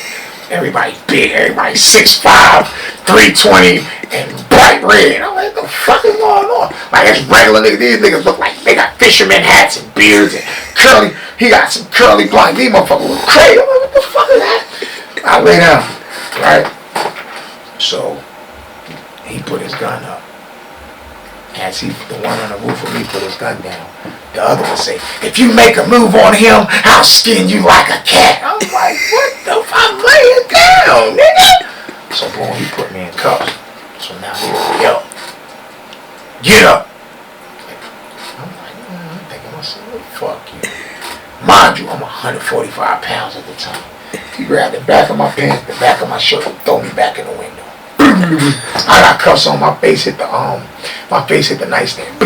Everybody big, everybody 6'5", 320, and bright red. I'm like, what the fuck is going on? Like, it's regular niggas. These niggas look like they got fisherman hats and beards and curly. He got some curly blonde. These motherfuckers look crazy. I'm like, what the fuck is that? I lay down, right? So, he put his gun up. As the one on the roof with me put his gun down, the other one say, if you make a move on him, I'll skin you like a cat. I'm like, what the fuck? I'm laying down, nigga. So boom, he put me in cuffs. So now he like, yo, get up. I'm like, I'm thinking myself, well, fuck you. Mind you, I'm 145 pounds at the time. He grabbed the back of my pants, the back of my shirt, and throw me back in the window. I got cuffs on, my face hit the nightstand.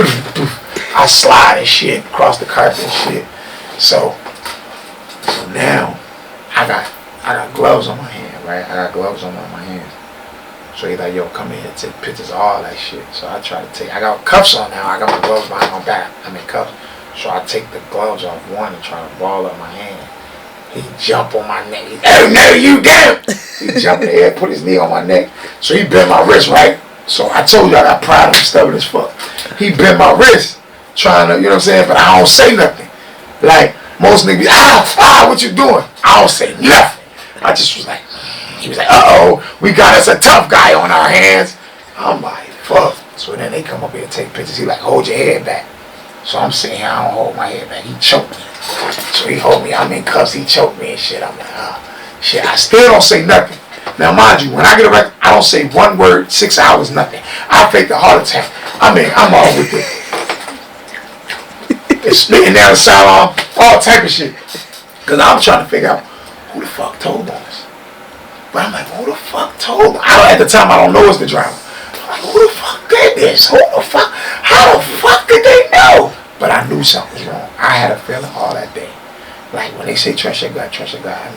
I slide and shit across the carpet and shit. So now I got gloves on my hand, right? I got gloves on my hands. So he's like, yo, come in and take pictures, all that shit. So I try to take, I got cuffs on now. I got my gloves behind my back. I'm in cuffs. So I take the gloves off one and try to ball up my hand. He jump on my neck. He, oh no, you down! He jumped in the air, put his knee on my neck. So he bent my wrist, right? So I told you I got pride, I'm stubborn as fuck. He bent my wrist, trying to, you know what I'm saying? But I don't say nothing. Like, most niggas be, what you doing? I don't say nothing. I just was like, he was like, uh-oh, we got us a tough guy on our hands. I'm like, fuck. So then they come up here and take pictures. He like, hold your head back. So I'm sitting here, I don't hold my head back. He choked me. So he hold me, I'm in cuffs, he choked me and shit. I'm like, shit, I still don't say nothing. Now mind you, when I get arrested, I don't say one word, 6 hours, nothing. I fake the heart attack. I mean, I'm all with it. It's spitting down the sidearm, all type of shit. Cause I'm trying to figure out who the fuck told on us. But I'm like, who the fuck told them? At the time, I don't know it's the drama. I'm like, who the fuck did this? Who the fuck? How the fuck did they know? But I knew something was wrong. I had a feeling all that day. Like when they say trust your gut, I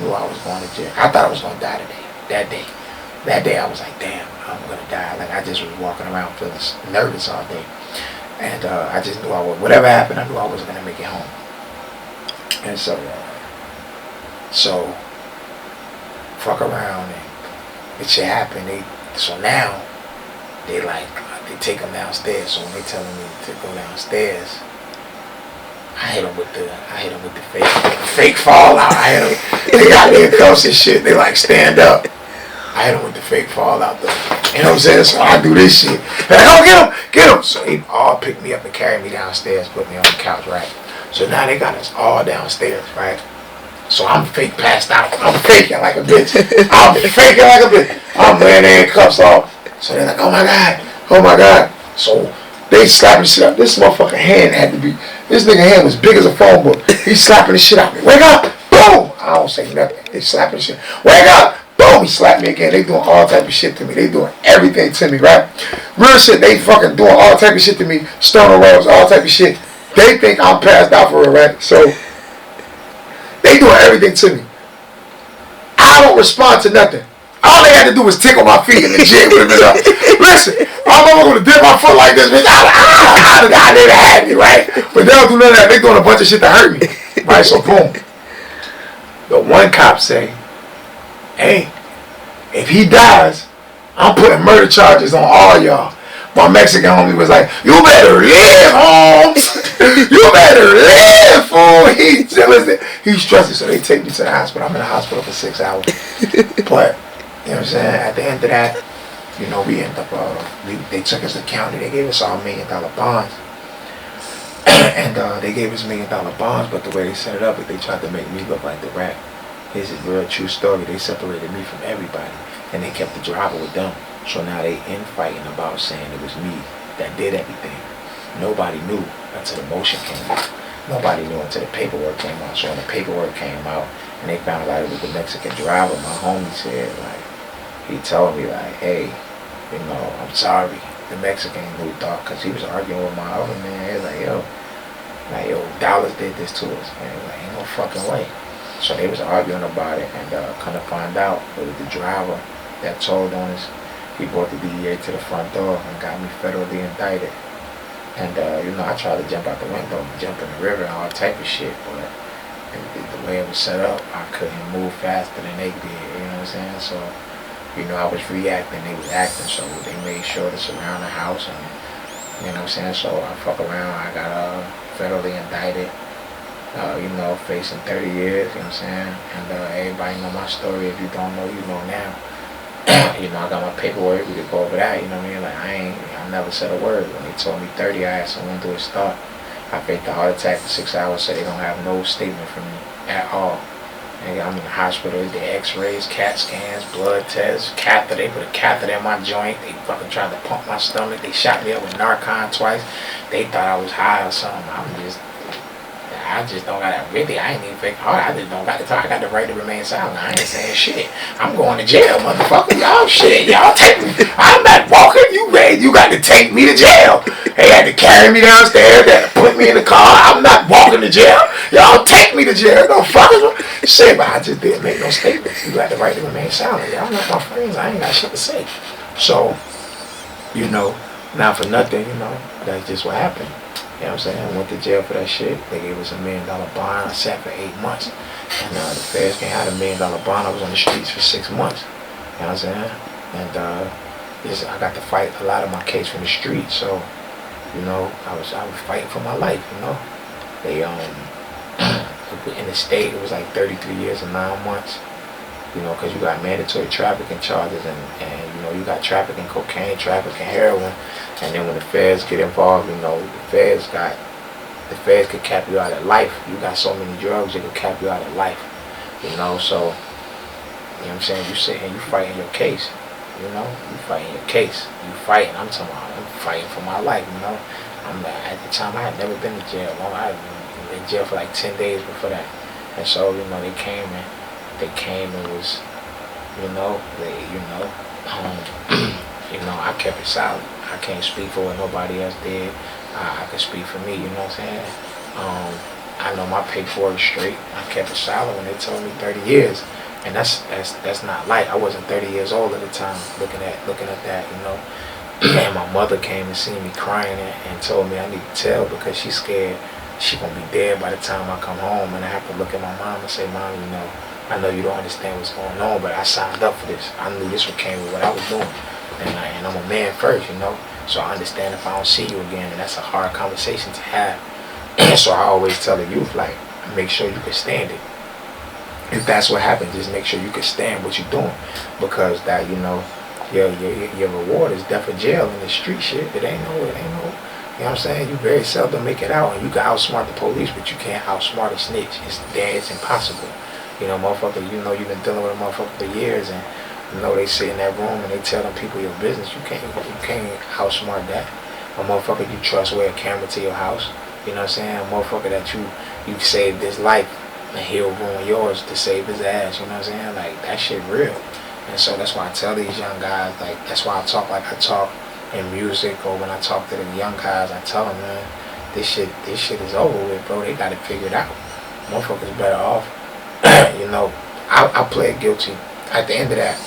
knew I was going to jail. I thought I was going to die today. That day I was like, damn, I'm going to die. Like I just was walking around feeling nervous all day. And I just knew whatever happened, I knew I wasn't going to make it home. And so fuck around and it shit happened. So now they take them downstairs. So when they telling me to go downstairs, I hit them with the fake fallout. They got their cuffs and shit. They like stand up. I hit them with the fake fallout though. You know what I'm saying? So I do this shit. They're like, oh, get him. So they all pick me up and carry me downstairs, put me on the couch, right? So now they got us all downstairs, right? So I'm fake passed out. I'm faking like a bitch. I'm laying there in cuffs off. So they're like, oh my God. So they slapping shit up. This motherfucking hand had to be, this nigga hand was big as a phone book. He slapping the shit out of me. Wake up! Boom! I don't say nothing. They slapping the shit. Wake up! Boom! He slapped me again. They doing all type of shit to me. They doing everything to me, right? Real shit, they fucking doing all type of shit to me. Stoner rolls, all type of shit. They think I'm passed out for real, right? So they doing everything to me. I don't respond to nothing. All they had to do was tickle my feet and the jig would have been up. Listen, I'm not going to dip my foot like this, bitch. I didn't have me, right? But they don't do none of that. They doing a bunch of shit to hurt me. Right, so boom. The one cop say, hey, if he dies, I'm putting murder charges on all y'all. My Mexican homie was like, you better live, Holmes. You better live, fool. He's stressing, so they take me to the hospital. I'm in the hospital for 6 hours. But, you know what I'm saying? At the end of that, You know, we ended up, they took us to county. They gave us all $1 million bonds. And they gave us $1 million bonds, but the way they set it up, they tried to make me look like the rat. Here's a real true story. They separated me from everybody, and they kept the driver with them. So now they infighting about saying it was me that did everything. Nobody knew until the motion came out. Nobody knew until the paperwork came out. So when the paperwork came out, and they found out it was the Mexican driver, my homie said, like, he told me, like, hey, you know, I'm sorry. The Mexican who thought, because he was arguing with my other man, he was like, yo, Dallas did this to us. And he was like, ain't no fucking way. So they was arguing about it, and come to find out, it was the driver that told on us. He brought the DEA to the front door and got me federally indicted. And, you know, I tried to jump out the window, jump in the river and all type of shit, but the way it was set up, I couldn't move faster than they did, you know what I'm saying? So, you know, I was reacting, they was acting, so they made sure to surround the house, and, you know what I'm saying? So I fuck around, I got federally indicted, you know, facing 30 years, you know what I'm saying? And everybody know my story. If you don't know, you know now. You know, I got my paperwork, we could go over that, you know what I mean? Like, I never said a word. When they told me 30, I asked them when do it start. I faked a heart attack for 6 hours, so they don't have no statement from me at all. And I'm in the hospital, they did x-rays, CAT scans, blood tests, catheter, they put a catheter in my joint, they fucking tried to pump my stomach, they shot me up with Narcan twice. They thought I was high or something. I just don't got that really. I ain't even fake heart. I just don't got the time. I got the right to remain silent. I ain't saying shit. I'm going to jail, motherfucker. Y'all shit. Y'all take me. I'm not walking. You ready? You got to take me to jail. They had to carry me downstairs. They had to put me in the car. I'm not walking to jail. Y'all take me to jail. Don't fucking shit. But I just didn't make no statements. You got the right to remain silent. Y'all not my friends. I ain't got shit to say. So, you know, not for nothing, you know, that's just what happened. You know what I'm saying? I went to jail for that shit. They gave us $1 million bond. I sat for 8 months. And the feds can't have $1 million bond. I was on the streets for 6 months. You know what I'm saying? And I got to fight a lot of my case from the street. So, you know, I was fighting for my life, you know. They in the state it was like 33 years and 9 months. You know, because you got mandatory trafficking charges, and you know, you got trafficking cocaine, trafficking heroin, and then when the feds get involved, you know, the feds could cap you out at life. You got so many drugs, they could cap you out at life. You know, so, you know what I'm saying, you sit here, you fighting your case, you know, you fighting your case, you fighting, I'm fighting for my life, you know. At the time, I had never been to jail. I had been in jail for like 10 days before that, and so, you know, they came and was, you know, you know, I kept it silent. I can't speak for what nobody else did. I can speak for me, you know what I'm saying? I know my paperwork straight. I kept it silent when they told me 30 years. And that's not light. I wasn't 30 years old at the time looking at that, you know. And my mother came and seen me crying and told me I need to tell because she's scared she gonna be dead by the time I come home, and I have to look at my mom and say, Mom, you know, I know you don't understand what's going on, but I signed up for this. I knew this one came with what I was doing. And I'm a man first, you know. So I understand if I don't see you again, and that's a hard conversation to have. So I always tell the youth, like, make sure you can stand it. If that's what happened, just make sure you can stand what you're doing. Because that, you know, your reward is death or jail in the street shit. It ain't no, you know what I'm saying? You very seldom make it out, and you can outsmart the police, but you can't outsmart a snitch. It's impossible. You know, motherfucker, you know you've been dealing with a motherfucker for years, and you know they sit in that room and they tell them people your business. You can't outsmart that. A motherfucker you trust wear a camera to your house. You know what I'm saying? A motherfucker that you saved his life and he'll ruin yours to save his ass. You know what I'm saying? Like, that shit real. And so that's why I tell these young guys, like, that's why I talk like I talk in music, or when I talk to the young guys, I tell them, man, this shit is over with, bro. They got it figured out. Motherfuckers better off. You know, I pled guilty. At the end of that,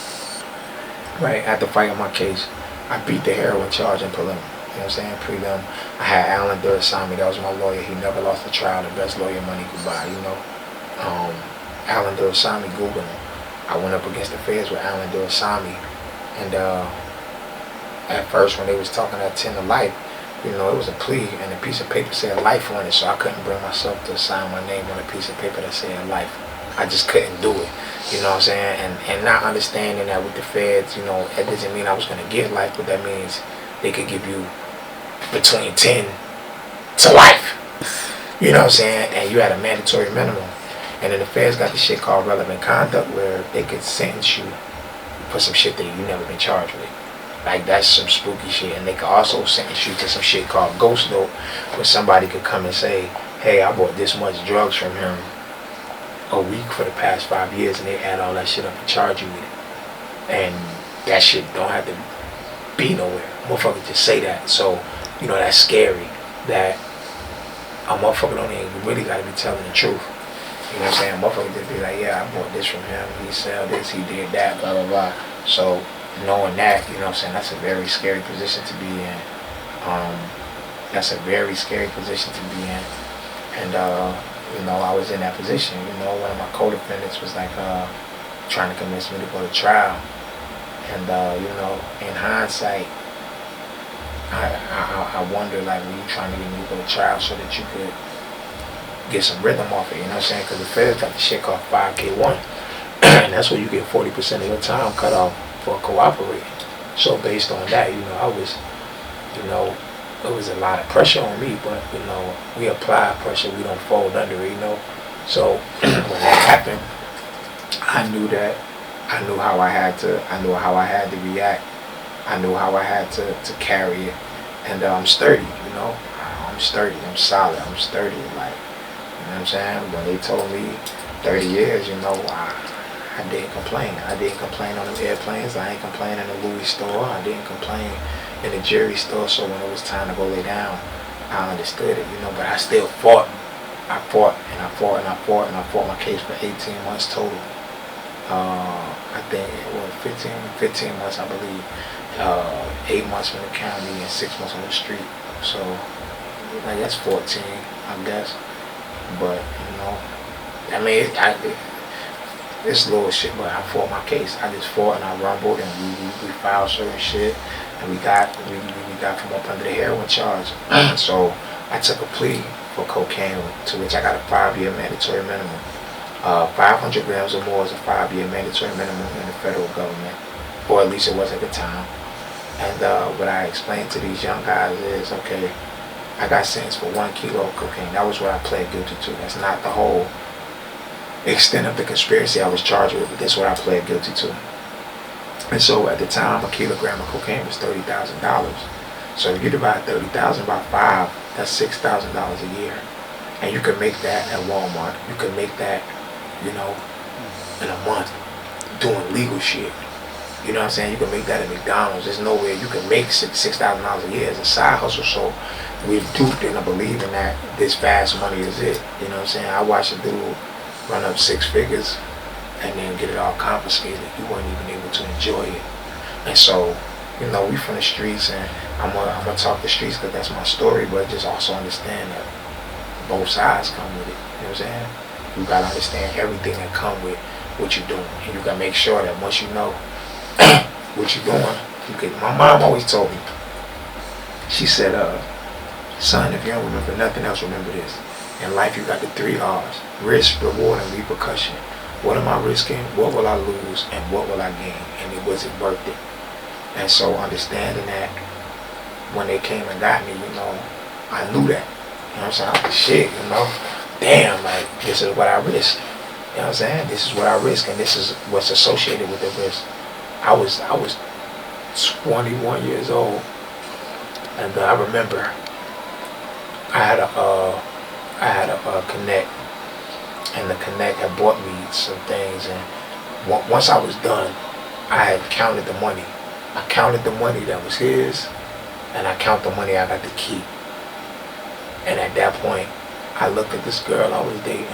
right, after fighting my case, I beat the heroin charge in prelim. You know what I'm saying? Prelim. I had Alan Durasami, that was my lawyer. He never lost a trial, the best lawyer money could buy, you know. Alan Durasami, Google him. I went up against the feds with Alan Durasami, and at first when they was talking that 10 to life, you know, it was a plea, and a piece of paper said life on it, so I couldn't bring myself to sign my name on a piece of paper that said life. I just couldn't do it. You know what I'm saying? And not understanding that with the feds, you know, that doesn't mean I was gonna get life, but that means they could give you between 10 to life. You know what I'm saying? And you had a mandatory minimum. And then the feds got this shit called relevant conduct where they could sentence you for some shit that you never been charged with. Like, that's some spooky shit. And they could also sentence you to some shit called ghost note, where somebody could come and say, hey, I bought this much drugs from him a week for the past 5 years, and they add all that shit up and charge you with it. And that shit don't have to be nowhere. Motherfuckers just say that. So, you know, that's scary. That a motherfucker don't even really gotta be telling the truth. You know what I'm saying? A motherfucker just be like, yeah, I bought this from him, he sell this, he did that, blah, blah, blah. So, knowing that, you know what I'm saying, that's a very scary position to be in. That's a very scary position to be in. And, you know, I was in that position. You know, one of my co-defendants was like trying to convince me to go to trial. And, you know, in hindsight, I wonder, like, were you trying to get me to go to trial so that you could get some rhythm off it, you know what I'm saying? Because the feds got the shit called 5K1. And that's where you get 40% of your time cut off for cooperating. So based on that, you know, I was, you know, it was a lot of pressure on me, but, you know, we apply pressure, we don't fold under it, you know. So when that happened, I knew how I had to react. I knew how I had to carry it. And I'm sturdy, you know. I'm sturdy, I'm solid, I'm sturdy, like, you know what I'm saying? When they told me 30 years, you know, I didn't complain. I didn't complain on the airplanes. I ain't complain in the Louis store. I didn't complain in the jewelry store. So when it was time to go lay down, I understood it, you know, but I still fought. I fought and I fought and I fought and I fought my case for 18 months total. I think it was 15 months, I believe. 8 months in the county and 6 months on the street. So, like, that's 14, I guess. But, you know, I mean, it's little shit, but I fought my case. I just fought and I rumbled, and we filed certain shit, and we got from up under the heroin charge. So I took a plea for cocaine, to which I got a 5-year mandatory minimum. 500 grams or more is a 5-year mandatory minimum in the federal government, or at least it was at the time. And what I explained to these young guys is, okay, I got sentenced for 1 kilo of cocaine. That was what I pled guilty to. That's not the whole extent of the conspiracy I was charged with, but that's what I pled guilty to. And so at the time, a kilogram of cocaine was $30,000. So if you divide 30,000 by 5, that's $6,000 a year. And you can make that at Walmart. You can make that, you know, in a month doing legal shit. You know what I'm saying? You can make that at McDonald's. There's nowhere you can make $6,000 a year as a side hustle. So we've duped and I believe in that this fast money is it. You know what I'm saying? I watched a dude run up 6 figures and then get it all confiscated. You weren't even able to enjoy it. And so, you know, we from the streets, and I'm gonna talk the streets because that's my story, but just also understand that both sides come with it. You know what I'm saying? You gotta understand everything that come with what you're doing. And you gotta make sure that once you know what you're doing, you could. My mom always told me, she said, son, if you don't remember nothing else, remember this. In life, you got the 3 R's: risk, reward, and repercussion. What am I risking? What will I lose? And what will I gain? And was it worth it? And so understanding that when they came and got me, you know, I knew that. You know what I'm saying? I was like, shit, you know, damn, like, this is what I risk. You know what I'm saying? This is what I risk, and this is what's associated with the risk. I was 21 years old, and I remember I had a Connect, and the Connect had bought me some things, and once I was done, I had counted the money. I counted the money that was his, and I count the money I got to keep. And at that point, I looked at this girl I was dating,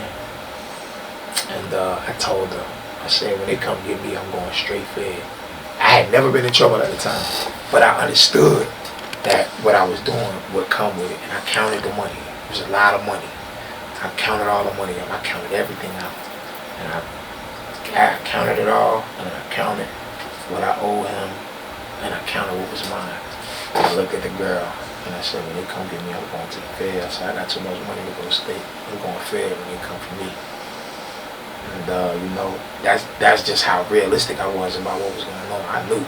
and I told her, I said, when they come get me, I'm going straight fed. I had never been in trouble at the time, but I understood that what I was doing would come with it, and I counted the money. It was a lot of money. I counted all the money up. I counted everything out, and I counted it all, and I counted what I owed him, and I counted what was mine. And I looked at the girl, and I said, when they come get me, I'm going to the Fed. I said, I got too much money to go to state. I'm going Fed when they come for me. And you know, that's just how realistic I was about what was going on. I knew.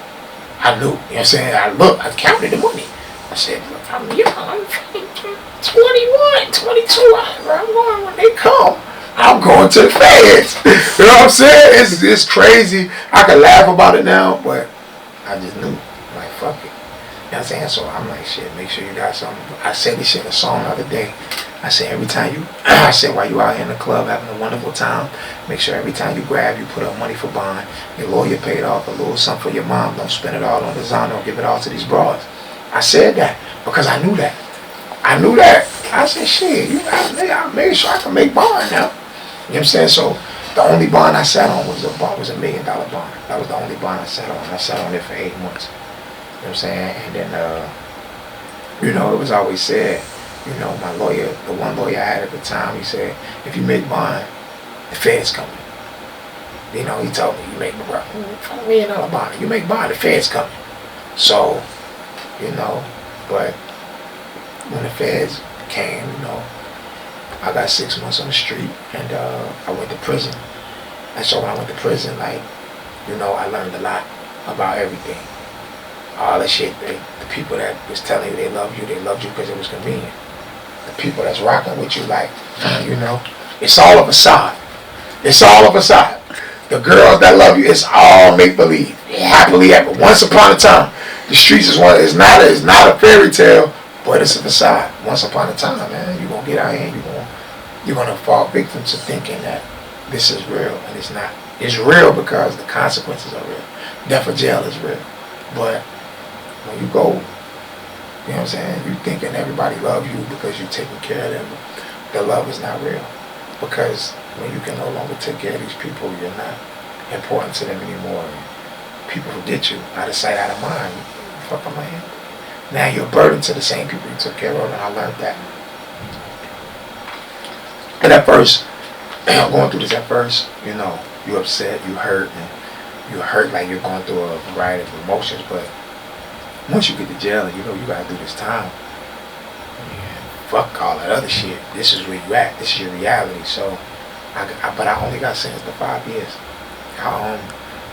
You know what I'm saying? I counted the money. I said, look, I'm young, I'm 21, 22, I'm going, when they come, I'm going to the feds. You know what I'm saying? It's crazy. I can laugh about it now, but I just knew, like, fuck it. You know what I'm saying? So I'm like, shit, make sure you got something. I said this shit in a song the other day. I said, every time you, I said, while you out here in the club having a wonderful time, make sure every time you grab, you put up money for bond. Your lawyer paid off a little something for your mom. Don't spend it all on design. Don't give it all to these broads. I said that because I knew that. I said, shit, you got me. I made sure I can make bond now. You know what I'm saying? So the only bond I sat on was $1 million bond. That was the only bond I sat on. I sat on it for 8 months. You know what I'm saying? And then, you know, it was always said, you know, my lawyer, the one lawyer I had at the time, he said, if you make bond, the Fed's coming. You know, he told me, you make $1 million bond. You make bond, the Fed's coming. So, you know, but when the feds came, you know, I got 6 months on the street, and I went to prison. And so when I went to prison, like, you know, I learned a lot about everything. All the shit, the people that was telling you they loved you because it was convenient. The people that's rocking with you, like, you know, it's all a facade. It's all a facade. The girls that love you, it's all make-believe. Happily ever. Once upon a time. The streets is one. It's not a fairy tale, but it's a facade. Once upon a time, man, you're gonna get out here and you're gonna fall victim to thinking that this is real, and it's not. It's real because the consequences are real. Death or jail is real. But when you go, you know what I'm saying, you thinking everybody loves you because you're taking care of them, the love is not real. Because when you can no longer take care of these people, you're not important to them anymore. People forget you, out of sight, out of mind. Fuck on my hand. Now you're a burden to the same people you took care of, and I learned that. And at first, going through this at first, you know, you upset, you hurt, and you hurt like you're going through a variety of emotions, but once you get to jail, you know you gotta do this time. Man, fuck all that other shit. This is where you at. This is your reality. So, but I only got sentenced to 5 years.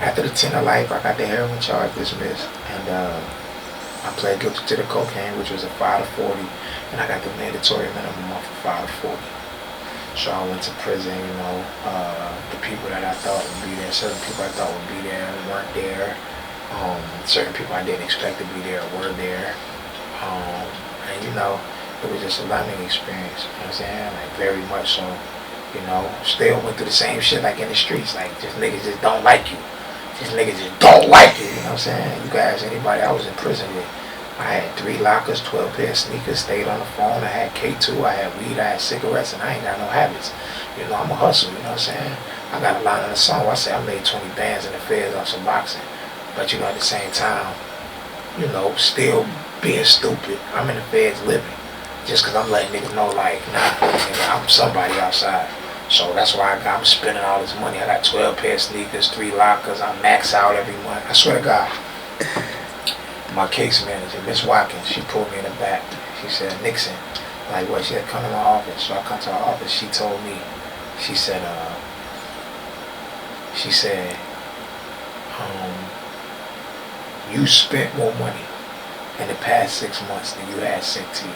After the 10 of life, I got the heroin charge dismissed, and I pled guilty to the cocaine, which was a 5 to 40, and I got the mandatory minimum off of 5 to 40. So I went to prison, you know, the people that I thought would be there, certain people I thought would be there weren't there. Certain people I didn't expect to be there were there. And you know, it was just a learning experience, you know what I'm saying? Like very much so, you know, still went through the same shit like in the streets, like just niggas just don't like you. These niggas just don't like you, you know what I'm saying? You can ask anybody I was in prison with. I had 3 lockers, 12 pair of sneakers, stayed on the phone, I had K2, I had weed, I had cigarettes, and I ain't got no habits. You know, I'm a hustler, you know what I'm saying? I got a line in the song where I say I made 20 bands in the feds off some boxing. But you know, at the same time, you know, still being stupid. I'm in the feds living. Just cause I'm letting niggas know like, nah, nigga, I'm somebody outside. So that's why I'm spending all this money. I got 12 pair of sneakers, 3 lockers, I max out every month. I swear to God. My case manager, Miss Watkins, she pulled me in the back. She said, Nixon, like what? She had come to my office. So I come to her office. She told me, she said, you spent more money in the past 6 months than you had sent to you.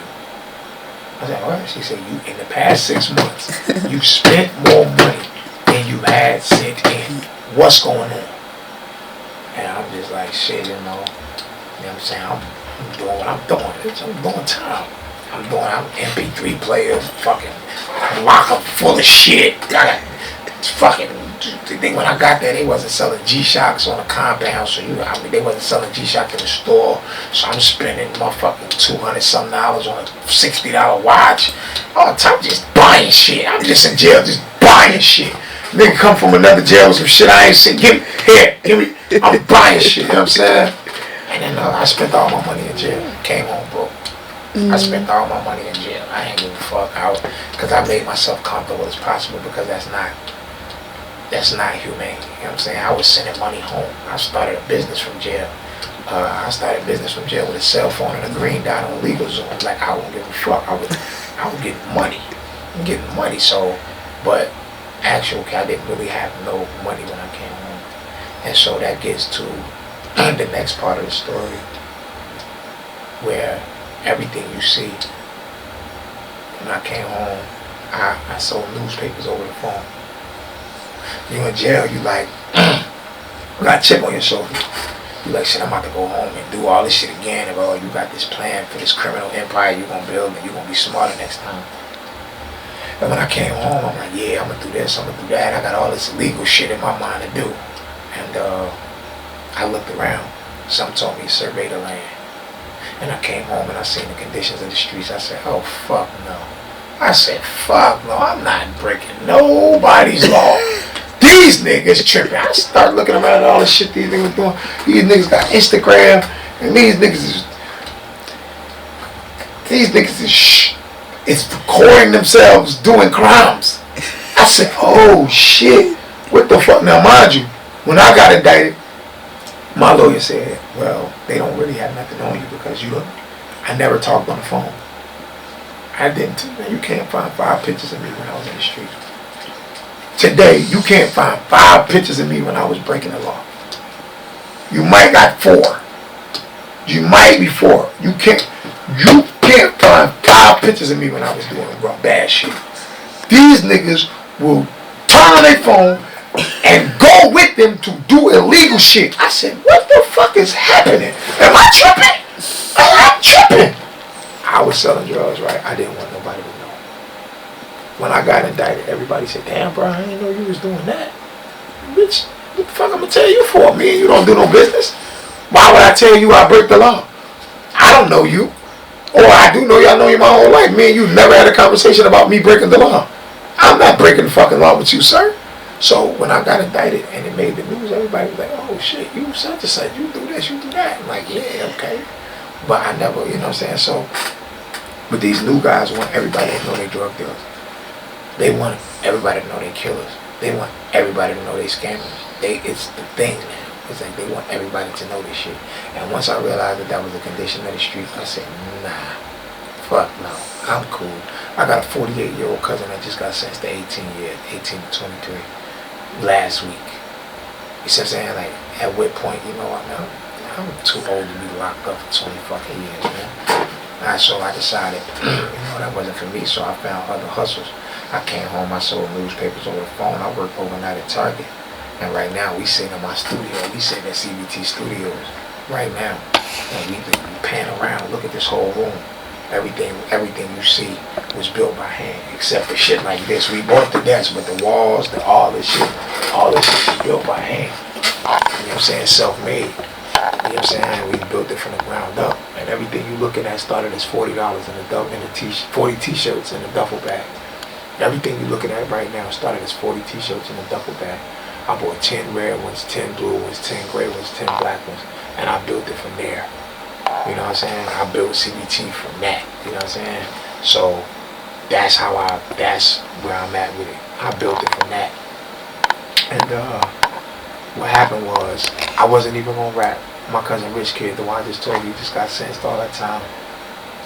I said, what? She said, in the past 6 months, you spent more money than you had sent in. What's going on? And I'm just like, shit, you know. You know what I'm saying? I'm doing what I'm doing. I'm doing time. I'm MP3 players, fucking locker full of shit. I got fucking. When I got there, they wasn't selling G-Shocks on the compound, so they wasn't selling G-Shock in the store. So I'm spending motherfucking $200-something on a $60 watch. All the time, just buying shit. I'm just in jail, just buying shit. Nigga come from another jail with some shit I ain't seen. Give me. I'm buying shit. You know what I'm saying? And then I spent all my money in jail. Came home broke. I spent all my money in jail. I ain't give a fuck out because I made myself comfortable as possible because that's not humane. You know what I'm saying? I was sending money home. I started a business from jail. With a cell phone and a green dot on LegalZoom. I won't give a fuck. I was getting money. I'm getting money. So, but actual, I didn't really have no money when I came home. And so that gets to the next part of the story, where everything you see, when I came home, I sold newspapers over the phone. You in jail, you like, you got a chip on your shoulder. You like, shit, I'm about to go home and do all this shit again, and you got this plan for this criminal empire you're gonna build, and you're gonna be smarter next time. And when I came home, I'm like, yeah, I'm gonna do this, I'm gonna do that. I got all this illegal shit in my mind to do. And I looked around. Something told me to survey the land. And I came home and I seen the conditions of the streets. I said, oh, fuck no. I said, fuck no, I'm not breaking nobody's law. These niggas tripping. I start looking around at all the shit these niggas doing. These niggas got Instagram, and these niggas is recording themselves doing crimes. I said, oh shit, what the fuck? Now mind you, when I got indicted, my lawyer said, well, they don't really have nothing on you because I never talked on the phone. I didn't. Man, you can't find 5 pictures of me when I was in the street. Today, you can't find 5 pictures of me when I was breaking the law. You might got 4. You might be 4. You can't find 5 pictures of me when I was doing bad shit. These niggas will turn on their phone and go with them to do illegal shit. I said, what the fuck is happening? Am I tripping? I'm tripping. I was selling drugs, right? I didn't want nobody to know. When I got indicted, everybody said, damn, bro, I didn't know you was doing that. Bitch, what the fuck I'm gonna tell you for? Me and you don't do no business. Why would I tell you I break the law? I don't know you. Or I do know you. I know you my whole life. Me and you never had a conversation about me breaking the law. I'm not breaking the fucking law with you, sir. So when I got indicted and it made the news, everybody was like, oh shit, you such and such, you do this, you do that. I'm like, yeah, okay. But I never, you know what I'm saying? So, but these new guys want everybody to know they drug dealers. They want everybody to know they killers. They want everybody to know they scammers. It's the thing now. It's like they want everybody to know this shit. And once I realized that was the condition of the streets, I said, nah, fuck no, I'm cool. I got a 48-year-old cousin that just got sentenced to 18 to 23 last week. You see what I'm saying? Like, at what point, you know, I'm too old to be locked up for 20 fucking years, man. And so I decided, that wasn't for me, so I found other hustles. I came home, I sold newspapers over the phone. I worked overnight at Target. And right now, we sitting in my studio. We sitting at CBT Studios right now. And we pan around, look at this whole room. Everything you see was built by hand, except for shit like this. We bought the desk, but the walls, all this shit is built by hand. You know what I'm saying? Self-made. You know what I'm saying? We built it from the ground up. And everything you looking at started as $40 in the 40 t-shirts in a duffel bag. Everything you're looking at right now started as 40 t-shirts in a duffel bag. I bought 10 red ones, 10 blue ones, 10 gray ones, 10 black ones, and I built it from there. You know what I'm saying? I built CBT from that. You know what I'm saying? So that's where I'm at with it. I built it from that. And what happened was, I wasn't even gonna rap. My cousin Rich Kid, the one I just told you, just got sentenced all that time.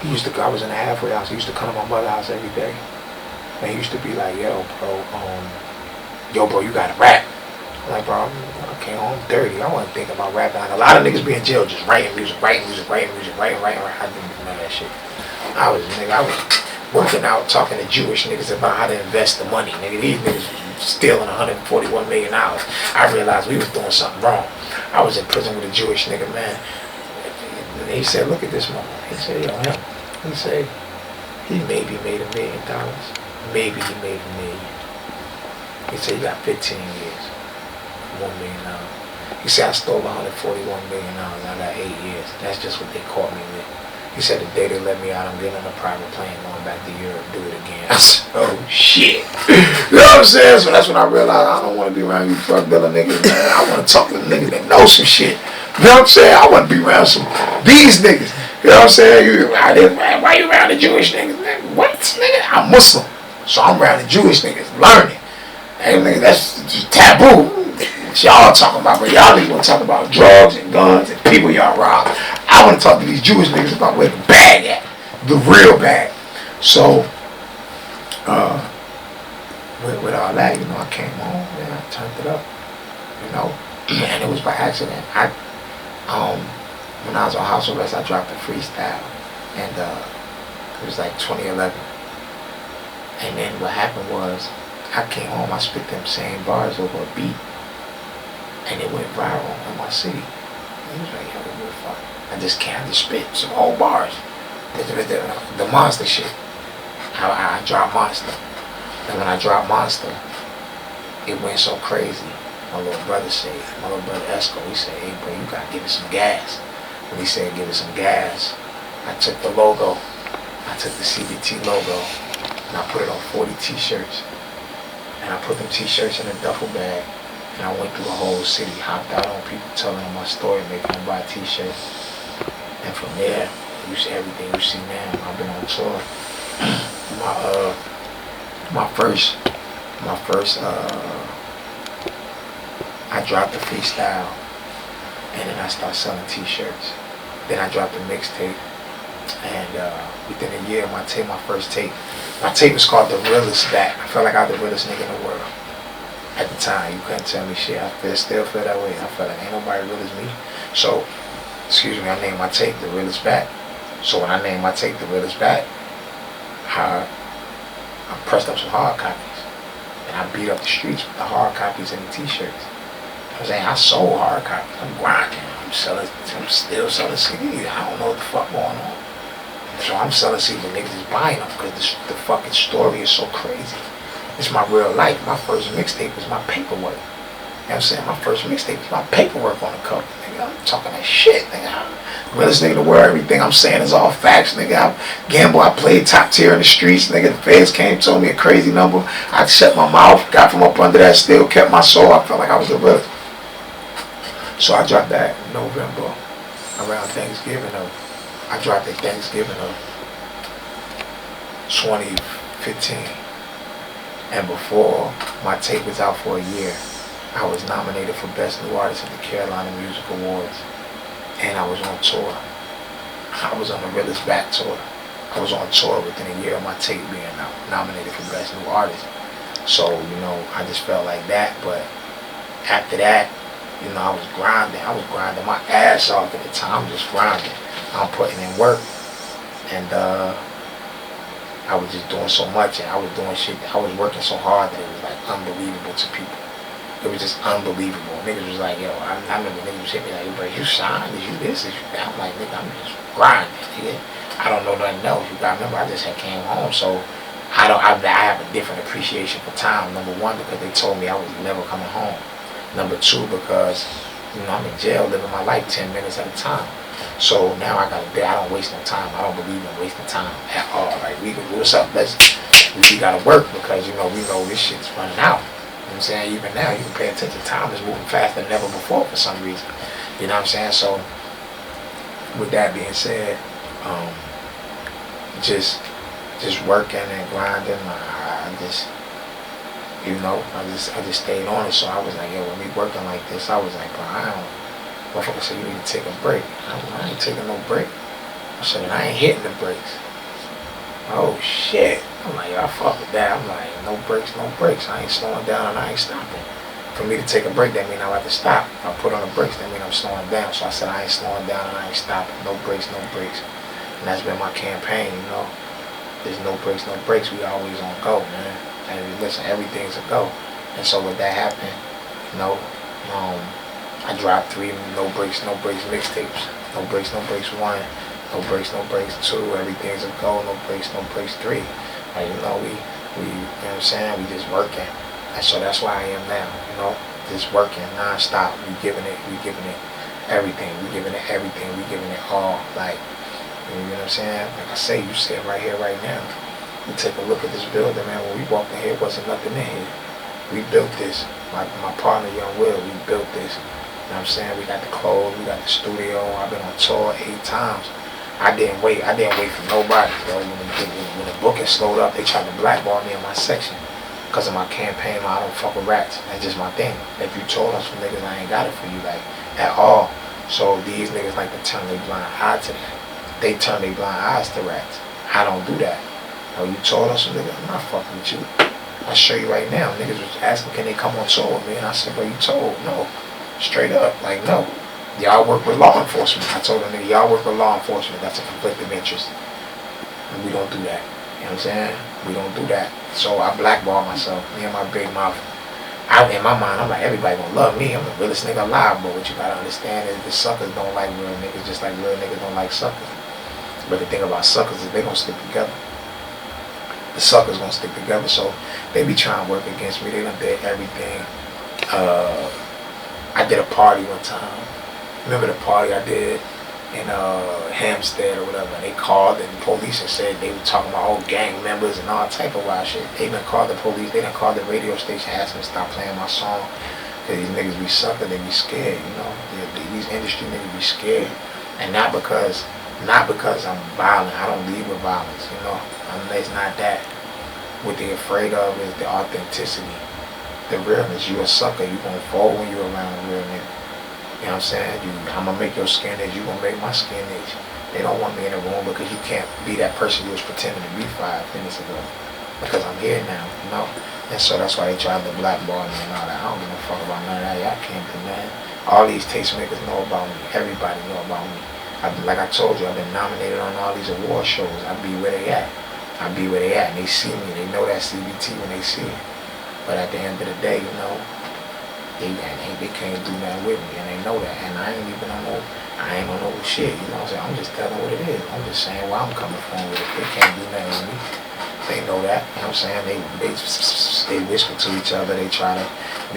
I was in a halfway house. He used to come to my mother's house every day. And he used to be like, yo, bro, you gotta rap. I'm like, bro, I came home dirty. I wasn't thinking about rapping. Like, a lot of niggas be in jail just writing music. I didn't do none of that shit. I was working out, talking to Jewish niggas about how to invest the money. Nigga, these niggas was stealing $141 million. I realized we was doing something wrong. I was in prison with a Jewish nigga, man. And he said, look at this motherfucker. He said, yo, him. He said, he maybe made $1 million. Maybe he made $1 million. He said, you got 15 years. $1 million. He said, I stole $141 million. I got 8 years. That's just what they caught me with. He said, the day they let me out, I'm getting on a private plane, going back to Europe, do it again. I said, oh shit. You know what I'm saying? So that's when I realized I don't want to be around you drug dealer niggas, man. I want to talk to niggas that know some shit. You know what I'm saying? I want to be around these niggas. You know what I'm saying? Why you around the Jewish niggas? Man, what, nigga? I'm Muslim. So I'm around the Jewish niggas, learning. Hey, nigga, that's just taboo. What y'all talking about, but y'all niggas want to talk about drugs and guns and people y'all rob. I want to talk to these Jewish niggas about where the bag at, the real bag. So, with all that, you know, I came home and I turned it up, you know, and it was by accident. When I was on house arrest, I dropped a freestyle, and it was like 2011. And then what happened was, I came home, I spit them same bars over a beat, and it went viral in my city. And he was like, yo, what the fuck? I just spit some old bars. The monster shit. I dropped Monster. And when I dropped Monster, it went so crazy. My little brother Esco, he said, hey bro, you gotta give it some gas. When he said give it some gas, I took the logo, I took the CBT logo, and I put it on 40 t-shirts. And I put them t-shirts in a duffel bag, and I went through the whole city, hopped out on people telling them my story, making them buy t-shirts. And from there, you see everything you see now. I've been on tour. My first, I dropped the freestyle, and then I started selling t-shirts. Then I dropped a mixtape, and within a year, my first tape, my tape was called The Realest Back. I felt like I was the realest nigga in the world. At the time, you couldn't tell me shit. I still feel that way. I felt like ain't nobody real as me. So, I named my tape The Realest Back. So when I named my tape The Realest Back, I pressed up some hard copies, and I beat up the streets with the hard copies and the t-shirts. I'm saying I sold hard copies. I'm grinding. I'm still selling CDs. I don't know what the fuck going on. So I'm selling CDs, but niggas is buying them because the fucking story is so crazy. It's my real life. My first mixtape was my paperwork. You know what I'm saying? My first mixtape was my paperwork on the cover. Nigga, I'm talking that shit, nigga. I'm realest nigga in the world. Everything I'm saying is all facts, nigga. I played top tier in the streets, nigga. The feds came, told me a crazy number. I shut my mouth, got from up under that, still kept my soul. I felt like I was the realest. So I dropped that in November, around Thanksgiving I dropped it Thanksgiving of 2015. And before my tape was out for a year, I was nominated for Best New Artist at the Carolina Music Awards. And I was on tour. I was on the Realest Back tour. I was on tour within a year of my tape being nominated for Best New Artist. So, you know, I just felt like that. But after that, you know, I was grinding. My ass off at the time. I'm just grinding. I'm putting in work. And I was just doing so much, and I was doing shit. I was working so hard that it was like unbelievable to people. It was just unbelievable. Niggas was like, yo, I remember niggas hit me like, bro, you signed? Is you this? Is you that? I'm like, nigga, I'm just grinding, nigga. I don't know nothing else. You gotta remember, I just had came home, so I have a different appreciation for time. Number one, because they told me I was never coming home. Number two, because, you know, I'm in jail living my life 10 minutes at a time. So now I don't waste no time. I don't believe in wasting time at all. Like, what's up? We gotta work because, you know, we know this shit's running out. You know what I'm saying? Even now, you can pay attention. Time is moving faster than ever before for some reason. You know what I'm saying? So, with that being said, just working and grinding. I just stayed on it. So I was like, yo, with me working like this, I was like, bro, motherfucker said you need to take a break. I ain't taking no break. I said, I ain't hitting the brakes. Oh shit. I'm like, I fuck with that. I'm like, no brakes. I ain't slowing down and I ain't stopping. For me to take a break, that mean I have to stop. If I put on the brakes, that mean I'm slowing down. So I said, I ain't slowing down and I ain't stopping. No brakes. And that's been my campaign, you know. There's no brakes. We always on go, man. And listen, everything's a go. And so with that happening, you know, I dropped 3 no brakes mixtapes. No brakes 1. No brakes 2. Everything's a go. No brakes 3. Like, you know, we you know what I'm saying? We just working. And so that's why I am now, you know, just working non-stop. We giving it everything. We giving it all. Like, you know what I'm saying? Like I say, you sit right here, right now. You take a look at this building, man. When we walked in here, it wasn't nothing in here. We built this. My partner, Young Will, we built this. You know what I'm saying? We got the clothes, we got the studio. I've been on tour 8 times. I didn't wait for nobody, bro. When the booking slowed up, they tried to blackball me in my section. Because of my campaign, I don't fuck with rats. That's just my thing. If you told us some niggas, I ain't got it for you, like, at all. So these niggas like to turn their blind eye to that. They turn their blind eyes to rats. I don't do that. Oh, you told us some niggas, I'm not fucking with you. I'll show you right now. Niggas was asking, can they come on tour with me? And I said, bro, you told? No. Straight up, like, no. Y'all work with law enforcement. I told them, nigga, y'all work with law enforcement. That's a conflict of interest. And we don't do that. You know what I'm saying? We don't do that. So I blackball myself, me and my big mouth. In my mind, I'm like, everybody gonna love me. I'm the realest nigga alive, but what you gotta understand is the suckers don't like real niggas just like real niggas don't like suckers. But the thing about suckers is they gonna stick together. The suckers gonna stick together, so they be trying to work against me. They done did everything. I did a party one time. Remember the party I did in Hampstead or whatever? They called and the police and said they were talking about all gang members and all type of wild shit. They done called the police. They done called the radio station, asked them to stop playing my song. Cause these niggas be suckers. They be scared, you know. These industry niggas be scared, and not because I'm violent. I don't lead with violence, you know. It's not that. What they afraid of is the authenticity, the realness. You a sucker. You gonna fall when you around a real nigga. You know what I'm saying? I'm gonna make your skin age. You gonna make my skin age. They don't want me in the room because you can't be that person you was pretending to be 5 minutes ago. Because I'm here now, you know. And so that's why they tried to blackball me and all that. I don't give a fuck about none of that. Y'all can't do nothing. All these tastemakers know about me. Everybody know about me. Like I told you, I've been nominated on all these award shows. I be where they at. I be where they at, and they see me. They know that CBT when they see it. But at the end of the day, you know, they can't do nothing with me, and they know that. And I ain't on no shit. You know what I'm saying? I'm just telling what it is. I'm just saying where I'm coming from with it. They can't do nothing with me. They know that. You know what I'm saying? They whisper to each other. They try to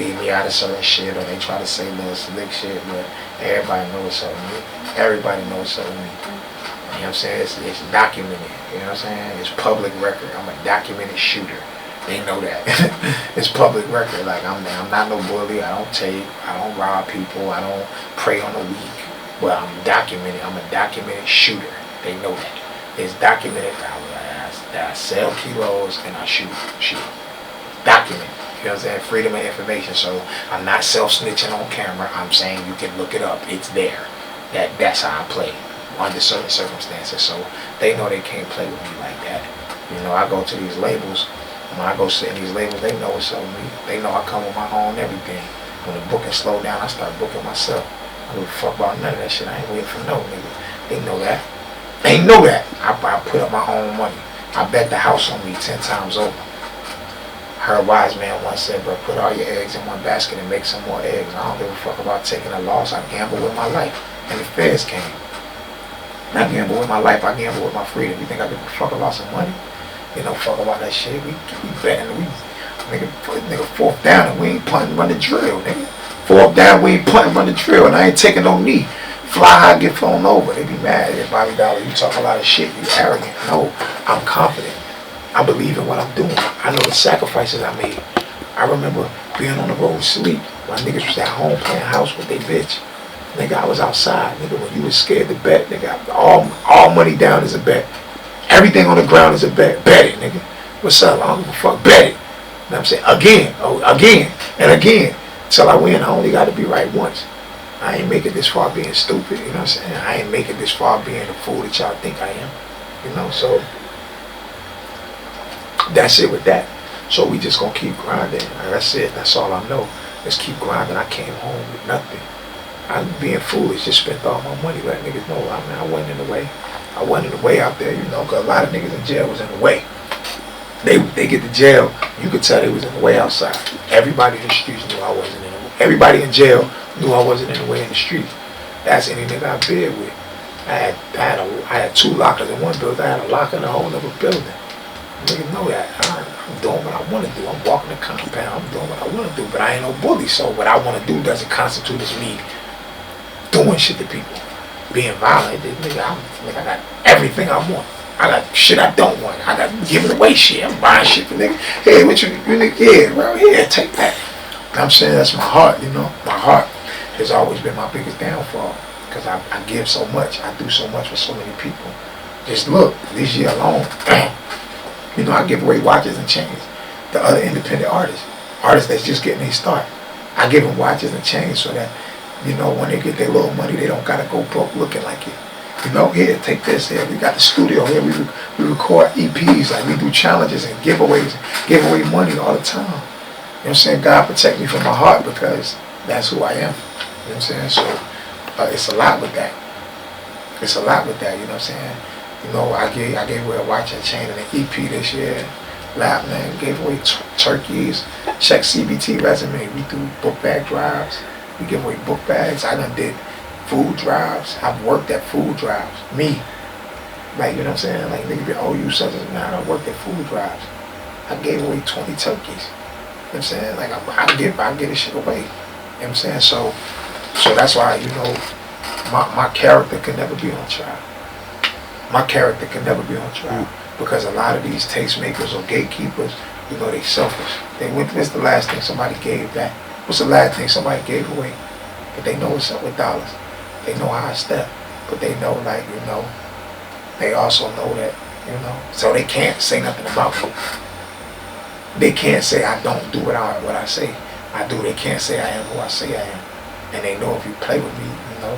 leave me out of certain shit, or they try to say little slick shit. But everybody knows what's up with me. Everybody knows what's up with me. You know what I'm saying? It's documented. You know what I'm saying? It's public record. I'm a documented shooter. They know that. It's public record. Like I'm not no bully. I don't take. I don't rob people. I don't prey on the weak. But I'm documented. I'm a documented shooter. They know that. It's documented that I sell kilos and I shoot. Documented. You know what I'm saying? Freedom of information. So I'm not self-snitching on camera. I'm saying you can look it up. It's there. That's how I play under certain circumstances. So they know they can't play with me like that. You know, I go to these labels. When I go sit in these labels, they know what's up with me. They know I come with my own everything. When the booking slow down, I start booking myself. I don't give a fuck about none of that shit. I ain't waiting for no nigga. They know that. They know that. I put up my own money. I bet the house on me 10 times over. Her wise man once said, bro, put all your eggs in one basket and make some more eggs. I don't give a fuck about taking a loss. I gamble with my life. And the feds came. I gamble with my life. I gamble with my freedom. You think I give a fuck about some money? You know, fuck about that shit. We betting. Nigga, fourth down and we ain't punting, run the drill, nigga. Fourth down, we ain't punting, run the drill, and I ain't taking no knee. Fly high, get flown over. They be mad at Bobby Dollar. You talk a lot of shit. You arrogant. No, I'm confident. I believe in what I'm doing. I know the sacrifices I made. I remember being on the road sleep. My niggas was at home playing house with they bitch. Nigga, I was outside. Nigga, when you was scared to bet, nigga, all money down is a bet. Everything on the ground is a bet. Bet it, nigga. What's up? I don't give a fuck. Bet it. You know what I'm saying? Again, and again. Till I win, I only got to be right once. I ain't make it this far being stupid. You know what I'm saying? I ain't make it this far being the fool that y'all think I am. You know, so that's it with that. So we just gonna keep grinding. That's it. That's all I know. Let's keep grinding. I came home with nothing. I'm being foolish. Just spent all my money. Let niggas know. I mean, I wasn't in the way. I wasn't in the way out there, you know, because a lot of niggas in jail was in the way. They get to jail, you could tell they was in the way outside. Everybody in the streets knew I wasn't in the way. Everybody in jail knew I wasn't in the way in the streets. That's any nigga I bid with. I had 2 lockers in one building. I had a locker in a whole other building. Niggas know that. I'm doing what I want to do. I'm walking the compound. I'm doing what I want to do. But I ain't no bully. So what I want to do doesn't constitute as me doing shit to people. Being violent. Nigga, I got everything I want. I got shit I don't want. I got giving away shit. I'm buying shit for niggas. Hey, what you nigga? Yeah, bro. Here, take that. I'm saying that's my heart, you know. My heart has always been my biggest downfall. Because I give so much. I do so much for so many people. Just look, this year alone, you know, I give away watches and chains. The other independent artists that's just getting their start, I give them watches and chains so that, you know, when they get their little money, they don't gotta go broke looking like it. You know, here, take this here. We got the studio here. We record EPs, like we do challenges and giveaways, give away money all the time. You know what I'm saying? God protect me from my heart because that's who I am. You know what I'm saying? So it's a lot with that. It's a lot with that, you know what I'm saying? You know, I gave away a watch and chain and an EP this year. Lap man, gave away turkeys. Check CBT resume. We do book bag drives. We give away book bags. I done did food drives. I've worked at food drives. Me. Like, you know what I'm saying? Like, nigga be, oh, you such as man, I worked at food drives. I gave away 20 turkeys. You know what I'm saying? Like, I give this shit away. You know what I'm saying? So that's why, you know, my character can never be on trial. My character can never be on trial. Because a lot of these tastemakers or gatekeepers, you know, they selfish. What's the last thing somebody gave back? What's the last thing somebody gave away? But they know what's up with dollars. They know how I step. But they know, like, you know, they also know that, you know, so they can't say nothing about me. They can't say I don't do what I say I do. They can't say I am who I say I am. And they know if you play with me, you know,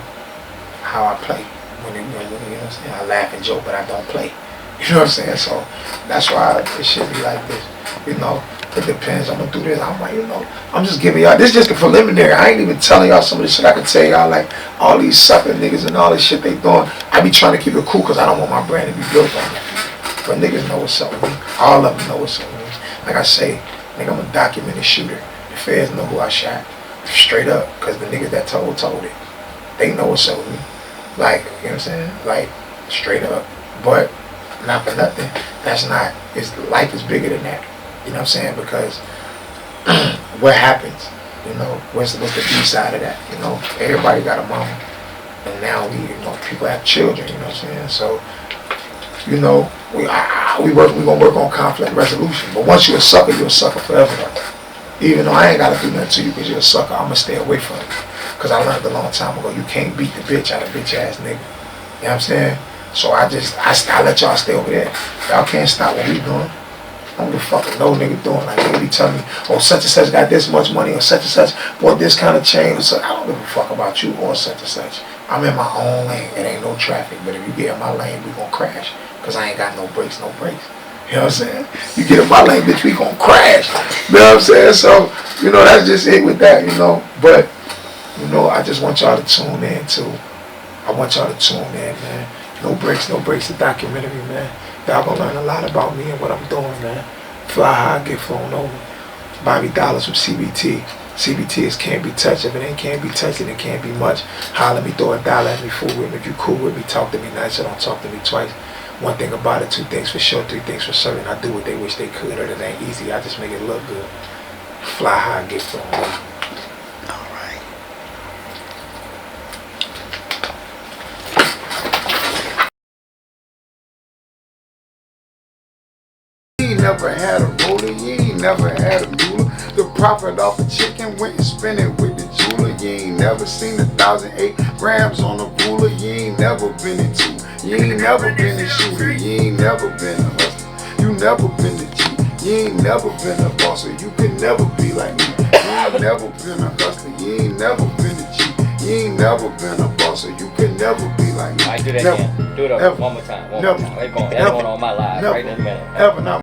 how I play. When you know what I'm saying? I laugh and joke, but I don't play. You know what I'm saying? So that's why it should be like this. You know, it depends. I'm gonna do this. I'm like, you know, I'm just giving y'all, this is just the preliminary. I ain't even telling y'all some of the shit I can tell y'all, like all these sucker niggas and all this shit they doing. I be trying to keep it cool because I don't want my brand to be built on that. But niggas know what's up with me. All of them know what's up with me. Like I say, nigga, I'm a documented shooter. The feds know who I shot. Straight up, because the niggas that told it. They know what's up with me. Like, you know what I'm saying? Like, straight up. But not for nothing. That's not, life is bigger than that. You know what I'm saying? Because what happens? You know, what's the B side of that? You know, everybody got a mama. And now people have children, you know what I'm saying? So, you know, we gonna work on conflict resolution. But once you're a sucker forever though. Even though I ain't gotta do nothing to you because you're a sucker, I'ma stay away from you. Because I learned a long time ago, you can't beat the bitch out of bitch ass nigga. You know what I'm saying? So I let y'all stay over there. Y'all can't stop what we doing. I don't give a fuck what no nigga doing. Like, nigga be telling me, oh, such and such got this much money, or such and such bought this kind of chain, or such. I don't give a fuck about you or such and such. I'm in my own lane. It ain't no traffic. But if you get in my lane, we gonna crash. Because I ain't got no brakes. You know what I'm saying? You get in my lane, bitch, we gonna crash. You know what I'm saying? So, you know, that's just it with that, you know. But, you know, I just want y'all to tune in, too. I want y'all to tune in, man. No breaks, the documentary, man. Y'all gonna learn a lot about me and what I'm doing, man. Fly high, get flown over. Bobby Dollars from CBT. CBT is can't be touched. If it ain't can't be touched, then it can't be much. Holler at me, throw a dollar at me, fool with me. If you cool with me, talk to me nice, or don't talk to me twice. One thing about it, two things for sure, three things for certain. I do what they wish they could, or it ain't easy. I just make it look good. Fly high, get flown over. Never had a roller, you ain't never had a mule. The profit off a chicken went and spent it with the jeweler. You ain't never seen 1,008 grams on a ruler. You ain't never been a two. You ain't never been a shooter. You ain't never been a hustler. You never been a G. You ain't never been a bosser. You could never be like me. You ain't never been a hustler. You ain't never been a G. You ain't never been a bosser. You could never be like me. I do that again. Do it over. One more time. One more time. They're going on my live right in a minute. Ever not.